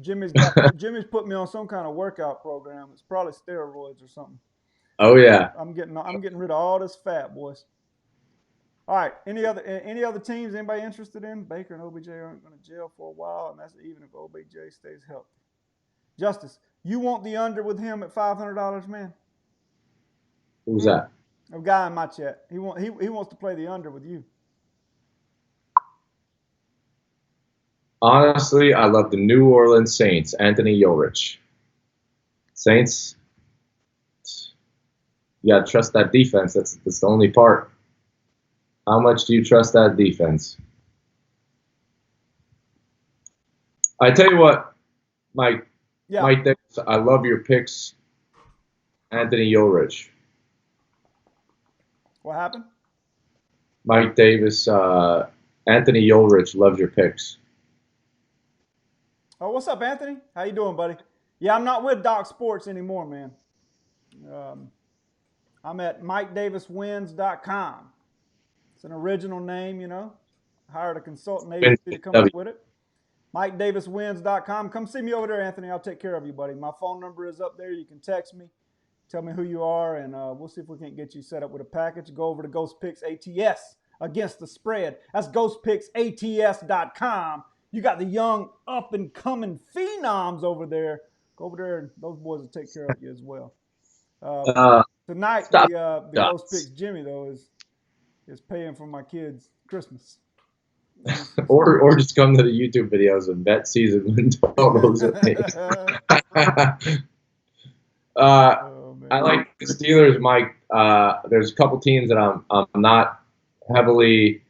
Jimmy's put me on some kind of workout program. It's probably steroids or something. Oh, yeah. I'm getting rid of all this fat, boys. All right. Any other teams anybody interested in? Baker and OBJ aren't going to jail for a while, and that's even if OBJ stays healthy. Justice, you want the under with him at $500, man? Who's that? A guy in my chat. He wants to play the under with you. Honestly, I love the New Orleans Saints. Anthony Yolrich. Saints, you got to trust that defense. That's the only part. How much do you trust that defense? I tell you what, Mike. Yeah. Mike Davis, I love your picks. Anthony Yolrich. What happened? Mike Davis, Anthony Yolrich loves your picks. Oh, what's up, Anthony? How you doing, buddy? Yeah, I'm not with Doc Sports anymore, man. I'm at MikeDavisWins.com. It's an original name, you know. Hired a consultant agency to come up with it. MikeDavisWins.com. Come see me over there, Anthony. I'll take care of you, buddy. My phone number is up there. You can text me. Tell me who you are, and we'll see if we can't get you set up with a package. Go over to Ghost Picks ATS against the spread. That's GhostPicksATS.com. You got the young, up-and-coming phenoms over there. Go over there, and those boys will take care of you as well. Tonight, the Ghost Picks Jimmy, though, is paying for my kids' Christmas. or just come to the YouTube videos and bet season win totals. I like the Steelers, Mike. There's a couple teams that I'm not heavily,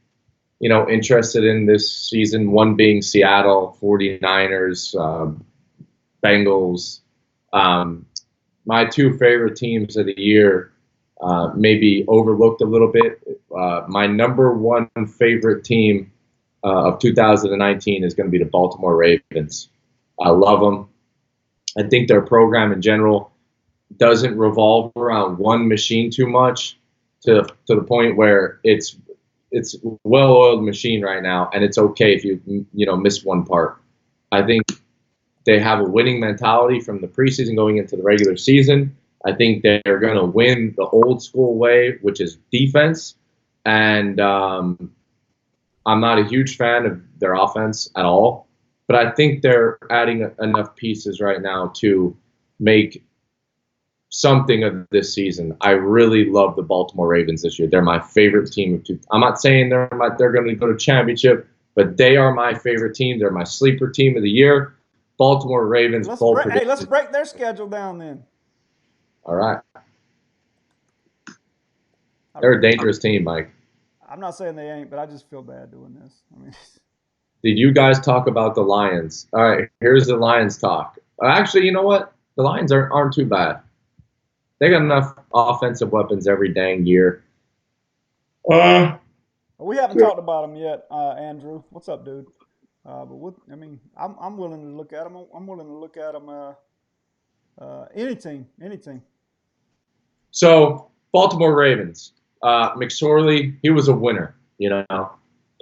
interested in this season. One being Seattle, 49ers, Bengals. My two favorite teams of the year, maybe overlooked a little bit. My number one favorite team of 2019 is going to be the Baltimore Ravens. I love them. I think their program in general doesn't revolve around one machine too much, to the point where it's well-oiled machine right now, and it's okay if you miss one part. I think they have a winning mentality from the preseason going into the regular season. I think they're going to win the old school way, which is defense. And I'm not a huge fan of their offense at all, but I think they're adding enough pieces right now to make something of this season. I really love the Baltimore Ravens this year. They're my favorite team. I'm not saying they're going to go to championship, but they are my favorite team. They're my sleeper team of the year. Baltimore Ravens bold prediction. Hey, let's break their schedule down then. All right. They're a dangerous team, Mike. I'm not saying they ain't, but I just feel bad doing this. I mean, Did you guys talk about the Lions? All right, here's the Lions talk. Actually, you know what? The Lions aren't too bad. They got enough offensive weapons every dang year. we haven't talked about them yet, Andrew. What's up, dude? I'm willing to look at them. I'm willing to look at them. Any team. So, Baltimore Ravens. McSorley, he was a winner. You know,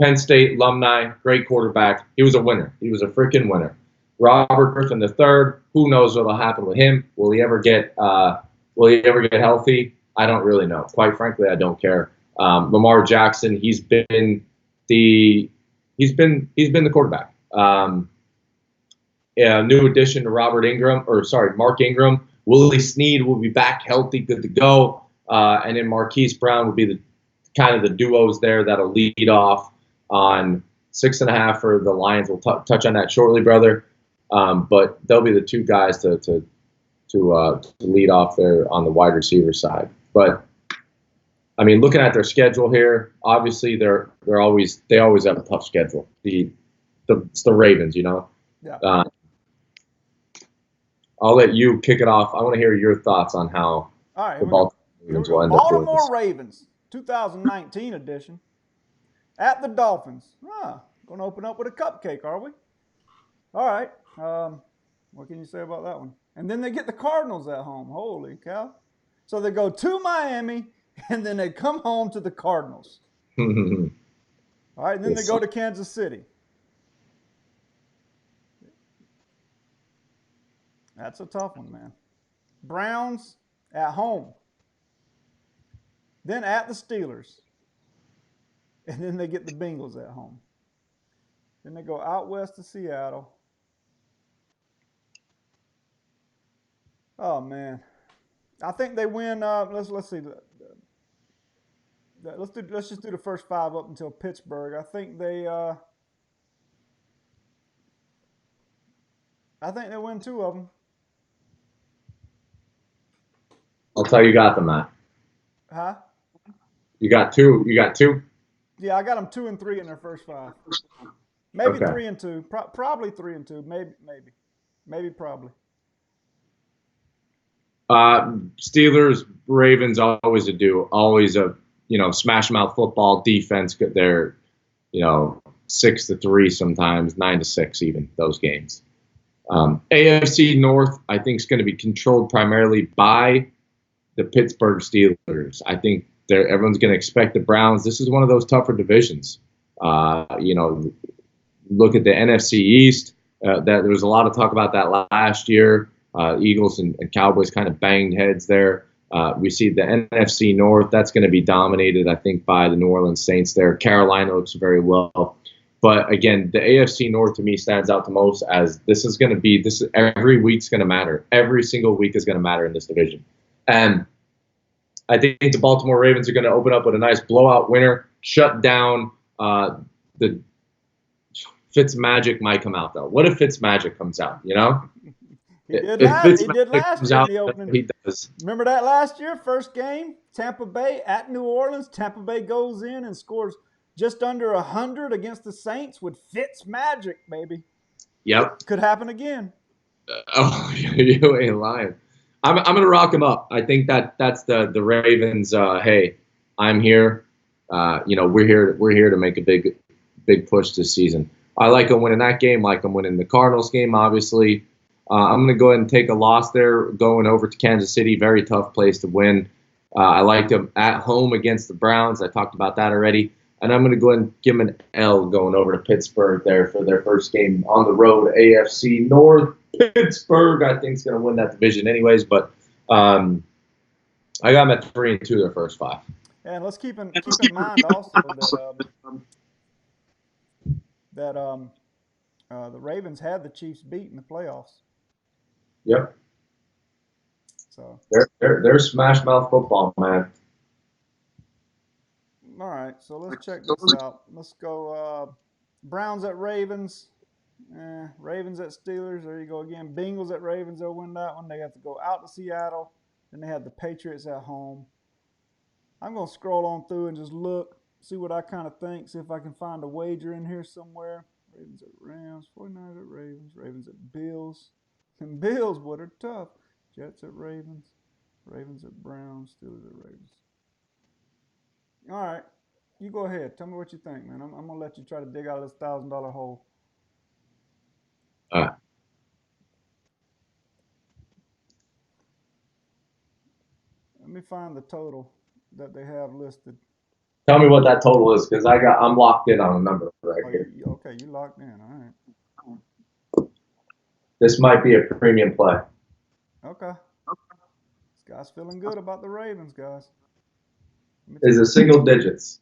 Penn State alumni, great quarterback. He was a winner. He was a freaking winner. Robert Griffin III. Who knows what'll happen with him? Will he ever get healthy? I don't really know. Quite frankly, I don't care. Lamar Jackson, he's been the quarterback. New addition to Mark Ingram. Willie Snead will be back healthy, good to go. And then Marquise Brown will be the kind of the duos there that'll lead off on 6.5 for the Lions. We'll touch on that shortly, brother. But they'll be the two guys to lead off there on the wide receiver side. But I mean, looking at their schedule here, obviously they always have a tough schedule. It's the Ravens, you know. Yeah. I'll let you kick it off. I want to hear your thoughts on how the Baltimore Ravens will end up doing this. Baltimore Ravens, 2019 edition, at the Dolphins. Going to open up with a cupcake, are we? All right. What can you say about that one? And then they get the Cardinals at home. Holy cow. So they go to Miami, and then they come home to the Cardinals. All right, and then they go to Kansas City. That's a tough one, man. Browns at home. Then at the Steelers. And then they get the Bengals at home. Then they go out west to Seattle. Oh, man. I think they win. Let's see. Let's just do the first 5 up until Pittsburgh. I think they win 2 of them. I'll tell you got them, Matt. Huh? You got 2. You got 2? Yeah, I got them 2 and 3 in their first 5. Maybe okay. 3 and 2. Probably 3 and 2. Maybe probably. Steelers, Ravens, always a do. Always a smash mouth football defense. They're 6-3 sometimes, 9-6 even those games. AFC North, I think, is going to be controlled primarily by the Pittsburgh Steelers. I think everyone's going to expect the Browns. This is one of those tougher divisions. Look at the NFC East. That there was a lot of talk about that last year. Eagles and Cowboys kind of banged heads there. We see the NFC North. That's going to be dominated, I think, by the New Orleans Saints there. Carolina looks very well. But again, the AFC North to me stands out the most as every week's going to matter. Every single week is going to matter in this division. And I think the Baltimore Ravens are going to open up with a nice blowout winner, shut down the Fitzmagic might come out, though. What if Fitzmagic comes out, He did last year in the opening. He does. Remember that last year, first game, Tampa Bay at New Orleans. Tampa Bay goes in and scores just under 100 against the Saints with Fitzmagic, baby. Yep. Could happen again. You ain't lying. I'm gonna rock him up. I think that's the Ravens. Hey, I'm here. We're here to make a big push this season. I like them winning that game. Like them winning the Cardinals game, obviously. I'm gonna go ahead and take a loss there, going over to Kansas City. Very tough place to win. I like them at home against the Browns. I talked about that already. And I'm going to go ahead and give them an L going over to Pittsburgh there for their first game on the road. AFC North. Pittsburgh, I think, is going to win that division anyways. But I got them at 3-2 their first 5. And let's keep in mind also that the Ravens had the Chiefs beat in the playoffs. Yep. So they're smash mouth football, man. All right, so let's check this out. Let's go Browns at Ravens. Ravens at Steelers. There you go again. Bengals at Ravens. They'll win that one. They have to go out to Seattle. Then they have the Patriots at home. I'm going to scroll on through and just look, see what I kind of think, see if I can find a wager in here somewhere. Ravens at Rams, 49ers at Ravens, Ravens at Bills. And Bills, boy, they're tough. Jets at Ravens, Ravens at Browns, Steelers at Ravens. All right, you go ahead. Tell me what you think, man. I'm going to let you try to dig out of this $1,000 hole. All right. Let me find the total that they have listed. Tell me what that total is, because I'm locked in on a number right here. Okay, you locked in. All right. This might be a premium play. Okay. This guy's feeling good about the Ravens, guys. Is it single digits?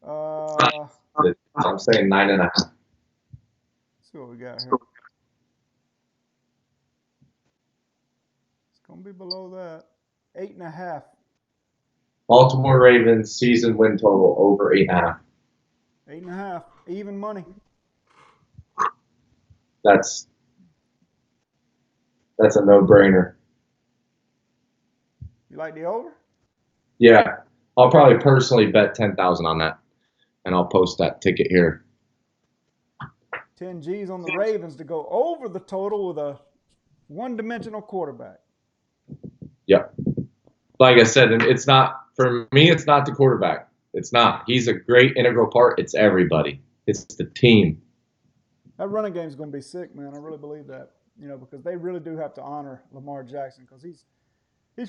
I'm saying 9.5. Let's see what we got here. It's gonna be below that. 8.5. Baltimore Ravens season win total over 8.5. 8.5. Even money. That's a no-brainer. You like the over? Yeah, I'll probably personally bet 10,000 on that, and I'll post that ticket here. 10 G's on the Ravens to go over the total with a one-dimensional quarterback. Yep. Like I said, it's not for me. It's not the quarterback. It's not. He's a great integral part. It's everybody. It's the team. That running game is going to be sick, man. I really believe that. Because they really do have to honor Lamar Jackson because he's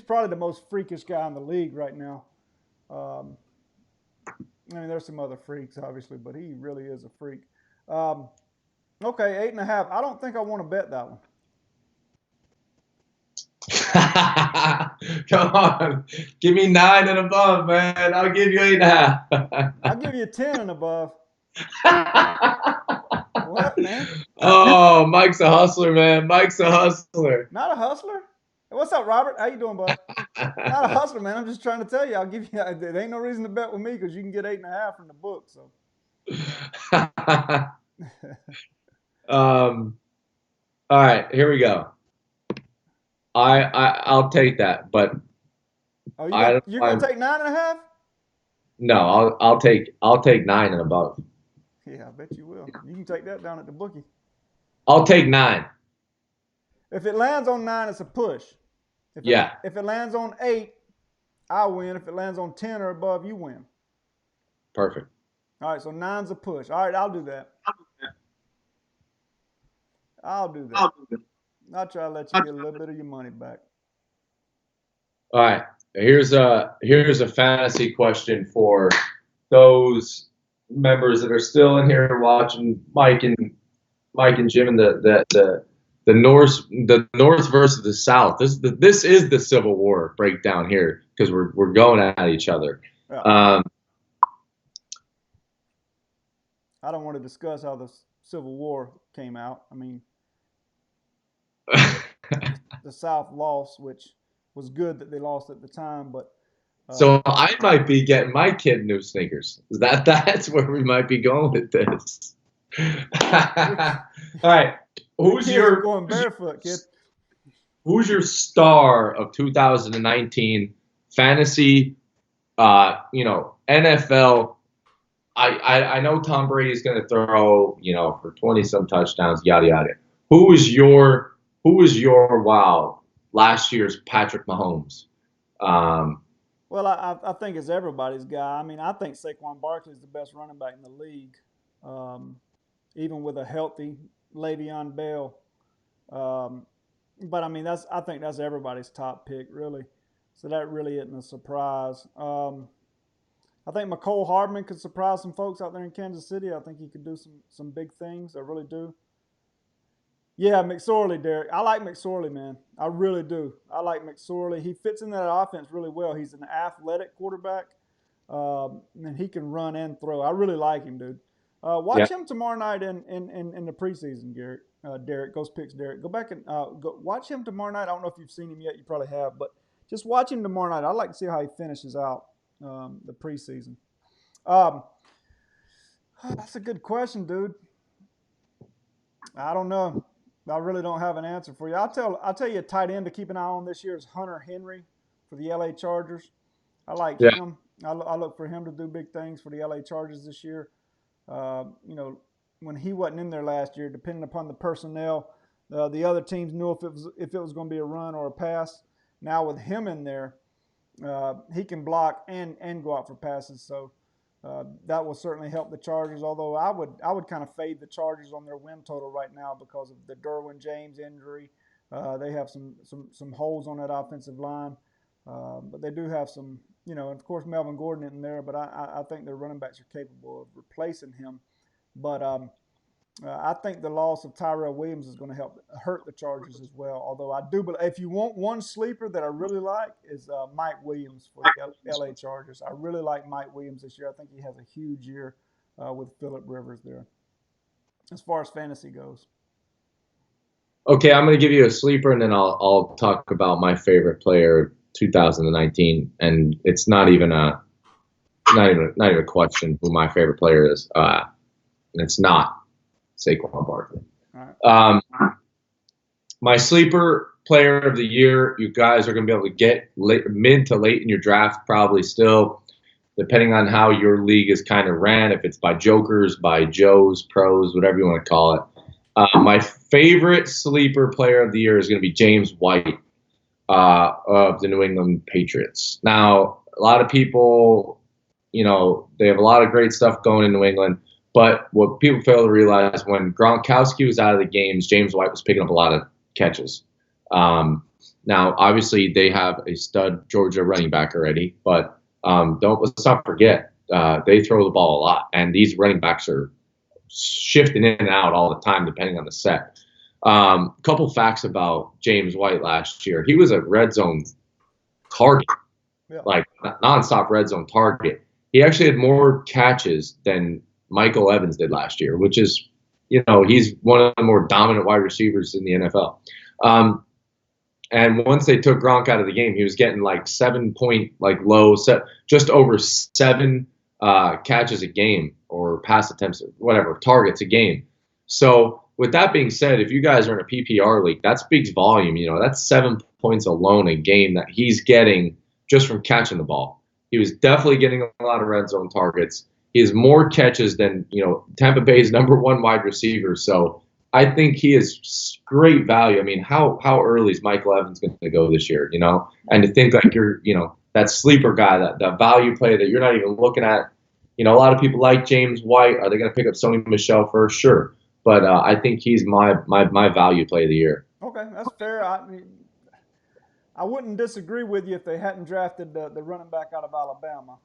probably the most freakish guy in the league right now. I mean, there's some other freaks, obviously, but he really is a freak. Okay, 8.5. I don't think I want to bet that one. Come on, give me 9 and above, man. I'll give you 8.5. I'll give you 10 and above. What, man? Oh, Mike's a hustler, man. Mike's a hustler. Not a hustler? Hey, what's up, Robert? How you doing, bud? Not a hustler, man. I'm just trying to tell you. I'll give you. There ain't no reason to bet with me because you can get 8.5 from the book. So. All right, here we go. I'll take that, but you're gonna take 9.5? No, I'll take 9 and above. Yeah, I bet you will. You can take that down at the bookie. I'll take 9. If it lands on 9, it's a push. If it lands on 8, I win. If it lands on 10 or above, you win. Perfect. All right, so 9's a push. All right, I'll do that. I'll try to let you get a little bit of your money back. All right. Here's a fantasy question for those members that are still in here watching Mike and Jim and the North versus the South. This is the Civil War breakdown here because we're going at each other. Yeah. I don't want to discuss how the Civil War came out. I mean, the South lost, which was good that they lost at the time, but. So I might be getting my kid new sneakers. That's where we might be going with this. All right, who's your going barefoot, kid? Who's your star of 2019 fantasy? NFL. I know Tom Brady's going to throw for 20 some touchdowns, yada yada. Who was your wow last year's Patrick Mahomes? Well, I think it's everybody's guy. I mean, I think Saquon Barkley is the best running back in the league, even with a healthy Le'Veon Bell. But I mean, I think that's everybody's top pick, really. So that really isn't a surprise. I think Mecole Hardman could surprise some folks out there in Kansas City. I think he could do some big things. I really do. Yeah, McSorley, Derek. I like McSorley, man. I really do. I like McSorley. He fits in that offense really well. He's an athletic quarterback, and he can run and throw. I really like him, dude. Watch him tomorrow night in the preseason, Garrett. Derek, Ghost Picks Derek. Go back and watch him tomorrow night. I don't know if you've seen him yet. You probably have, but just watch him tomorrow night. I'd like to see how he finishes out the preseason. That's a good question, dude. I don't know. I really don't have an answer for you. I'll tell you a tight end to keep an eye on this year is Hunter Henry for the LA Chargers. I like Yeah. him. I look for him to do big things for the LA Chargers this year. You know, when he wasn't in there last year, depending upon the personnel, the other teams knew if it was going to be a run or a pass. Now with him in there, he can block and go out for passes. So that will certainly help the Chargers. Although I would kind of fade the Chargers on their win total right now because of the Derwin James injury. They have some holes on that offensive line, but they do have some. You know, and of course Melvin Gordon isn't there, but I think their running backs are capable of replacing him. But I think the loss of Tyrell Williams is going to hurt the Chargers as well. Although I do, but if you want one sleeper that I really like is Mike Williams for the LA Chargers. I really like Mike Williams this year. I think he has a huge year with Phillip Rivers there, as far as fantasy goes. Okay, I'm going to give you a sleeper, and then I'll talk about my favorite player of 2019, and it's not even a question who my favorite player is. And it's not Saquon Barkley. All right. My sleeper player of the year, you guys are going to be able to get mid to late in your draft, probably still, depending on how your league is kind of ran, if it's by jokers, by Joes, pros, whatever you want to call it. My favorite sleeper player of the year is going to be James White of the New England Patriots. Now, a lot of people, they have a lot of great stuff going in New England, but what people fail to realize, when Gronkowski was out of the games, James White was picking up a lot of catches. Now, obviously, they have a stud Georgia running back already, but let's not forget, they throw the ball a lot, and these running backs are shifting in and out all the time, depending on the set. Couple facts about James White last year. He was a red zone target, like nonstop red zone target. He actually had more catches than Michael Evans did last year, which is, he's one of the more dominant wide receivers in the NFL. And once they took Gronk out of the game, he was getting like 7 point, just over 7 catches a game, or pass attempts, whatever, targets a game. So with that being said, if you guys are in a PPR league, that speaks volume. That's 7 points alone a game that he's getting just from catching the ball. He was definitely getting a lot of red zone targets. He has more catches than, Tampa Bay's #1 wide receiver. So I think he is great value. I mean, how early is Michael Evans going to go this year, And to think like you're, that sleeper guy, that value play that you're not even looking at. A lot of people like James White. Are they going to pick up Sony Michel first? Sure. But I think he's my value play of the year. Okay, that's fair. I wouldn't disagree with you if they hadn't drafted the running back out of Alabama.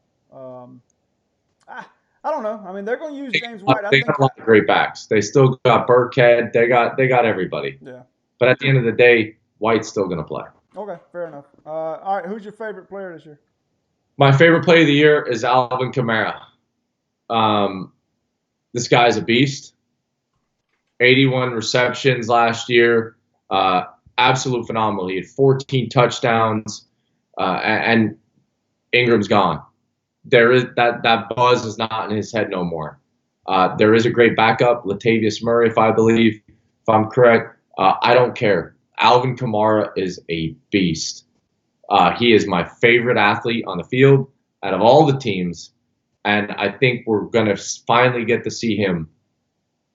I don't know. I mean, they're going to use James White. They got a lot of great backs. They still got Burkhead. They got everybody. Yeah. But at the end of the day, White's still going to play. Okay, fair enough. All right, who's your favorite player this year? My favorite play of the year is Alvin Kamara. This guy's a beast. 81 receptions last year. Absolute phenomenal. He had 14 touchdowns, and Ingram's gone. There is that buzz is not in his head no more. There is a great backup, Latavius Murray, if I'm correct. I don't care. Alvin Kamara is a beast. He is my favorite athlete on the field out of all the teams, and I think we're going to finally get to see him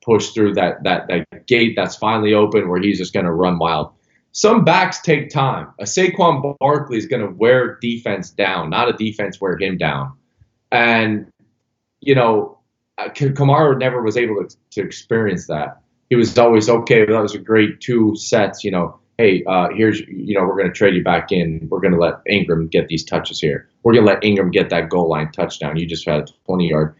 push through that gate that's finally open, where he's just going to run wild. Some backs take time. A Saquon Barkley is going to wear defense down, not a defense wear him down. And, Kamara never was able to experience that. He was always, okay, that was a great 2 sets, hey, here's, we're going to trade you back in. We're going to let Ingram get these touches here. We're going to let Ingram get that goal line touchdown. You just had a 20-yard.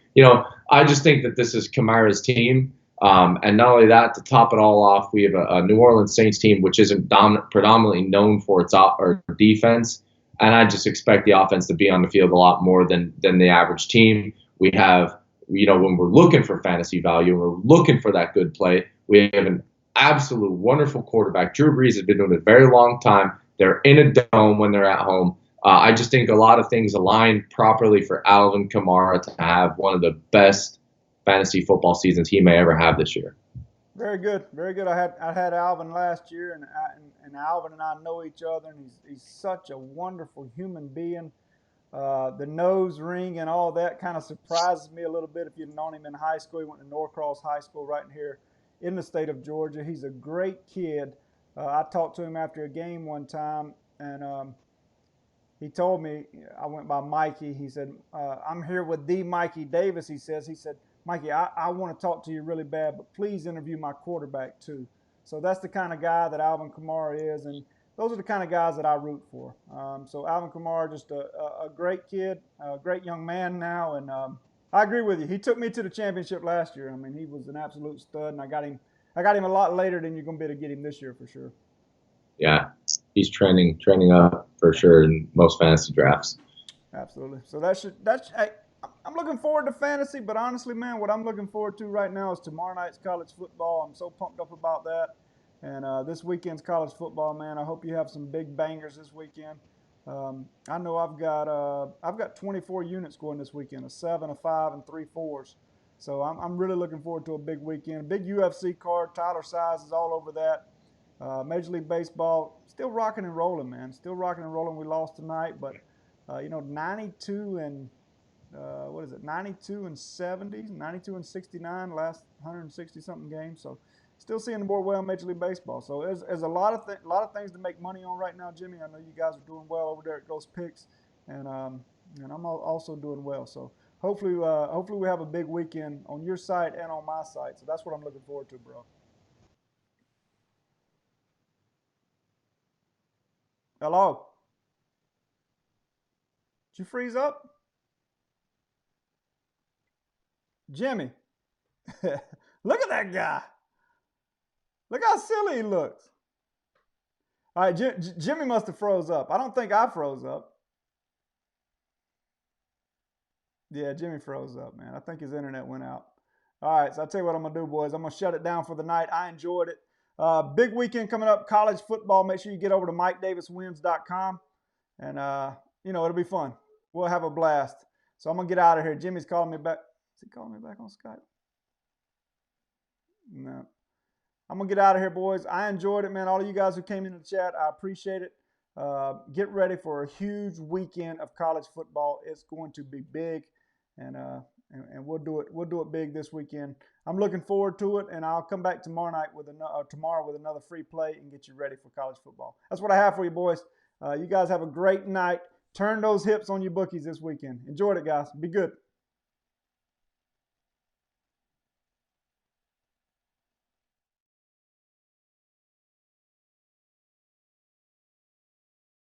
I just think that this is Kamara's team. And not only that, to top it all off, we have a New Orleans Saints team, which isn't predominantly known for its defense. And I just expect the offense to be on the field a lot more than the average team. We have, when we're looking for fantasy value, we're looking for that good play, we have an absolute wonderful quarterback. Drew Brees has been doing it a very long time. They're in a dome when they're at home. I just think a lot of things align properly for Alvin Kamara to have one of the best fantasy football seasons he may ever have this year. Very good, very good. I had Alvin last year, and Alvin and I know each other, and he's such a wonderful human being. The nose ring and all that kind of surprises me a little bit. If you'd known him in high school, he went to Norcross High School right here in the state of Georgia. He's a great kid. I talked to him after a game one time, and he told me, I went by Mikey. He said, I'm here with the Mikey Davis. He said, Mikey, I want to talk to you really bad, but please interview my quarterback too. So that's the kind of guy that Alvin Kamara is, and those are the kind of guys that I root for. So Alvin Kamara, just a great kid, a great young man now, and I agree with you. He took me to the championship last year. I mean, he was an absolute stud, and I got him. I got him a lot later than you're going to be able to get him this year for sure. Yeah, he's trending up for sure in most fantasy drafts. Absolutely. So hey, I'm looking forward to fantasy, but honestly, man, what I'm looking forward to right now is tomorrow night's college football. I'm so pumped up about that. And this weekend's college football, man. I hope you have some big bangers this weekend. I know I've got 24 units going this weekend, a 7, a 5, and 3 4s. So I'm really looking forward to a big weekend. Big UFC card. Tyler Size is all over that. Major League Baseball still rocking and rolling, man. Still rocking and rolling. We lost tonight, but 92 and what is it? 92 and 70, 92 and 69 last 160 something games. So still seeing the board well in Major League Baseball. So there's a lot of things to make money on right now, Jimmy. I know you guys are doing well over there at Ghost Picks, and I'm also doing well. So hopefully we have a big weekend on your site and on my site. So that's what I'm looking forward to, bro. Hello. Did you freeze up? Jimmy. Look at that guy. Look how silly he looks. All right, Jimmy must have froze up. I don't think I froze up. Yeah, Jimmy froze up, man. I think his internet went out. All right, so I'll tell you what I'm going to do, boys. I'm going to shut it down for the night. I enjoyed it. Big weekend coming up, college football. Make sure you get over to MikeDavisWins.com, and, it'll be fun. We'll have a blast. So I'm going to get out of here. Jimmy's calling me back. Is he calling me back on Skype? No. I'm going to get out of here, boys. I enjoyed it, man. All of you guys who came in the chat, I appreciate it. Get ready for a huge weekend of college football. It's going to be big, and we'll do it. We'll do it big this weekend. I'm looking forward to it, and I'll come back tomorrow with another free play and get you ready for college football. That's what I have for you, boys. You guys have a great night. Turn those hips on your bookies this weekend. Enjoyed it, guys. Be good.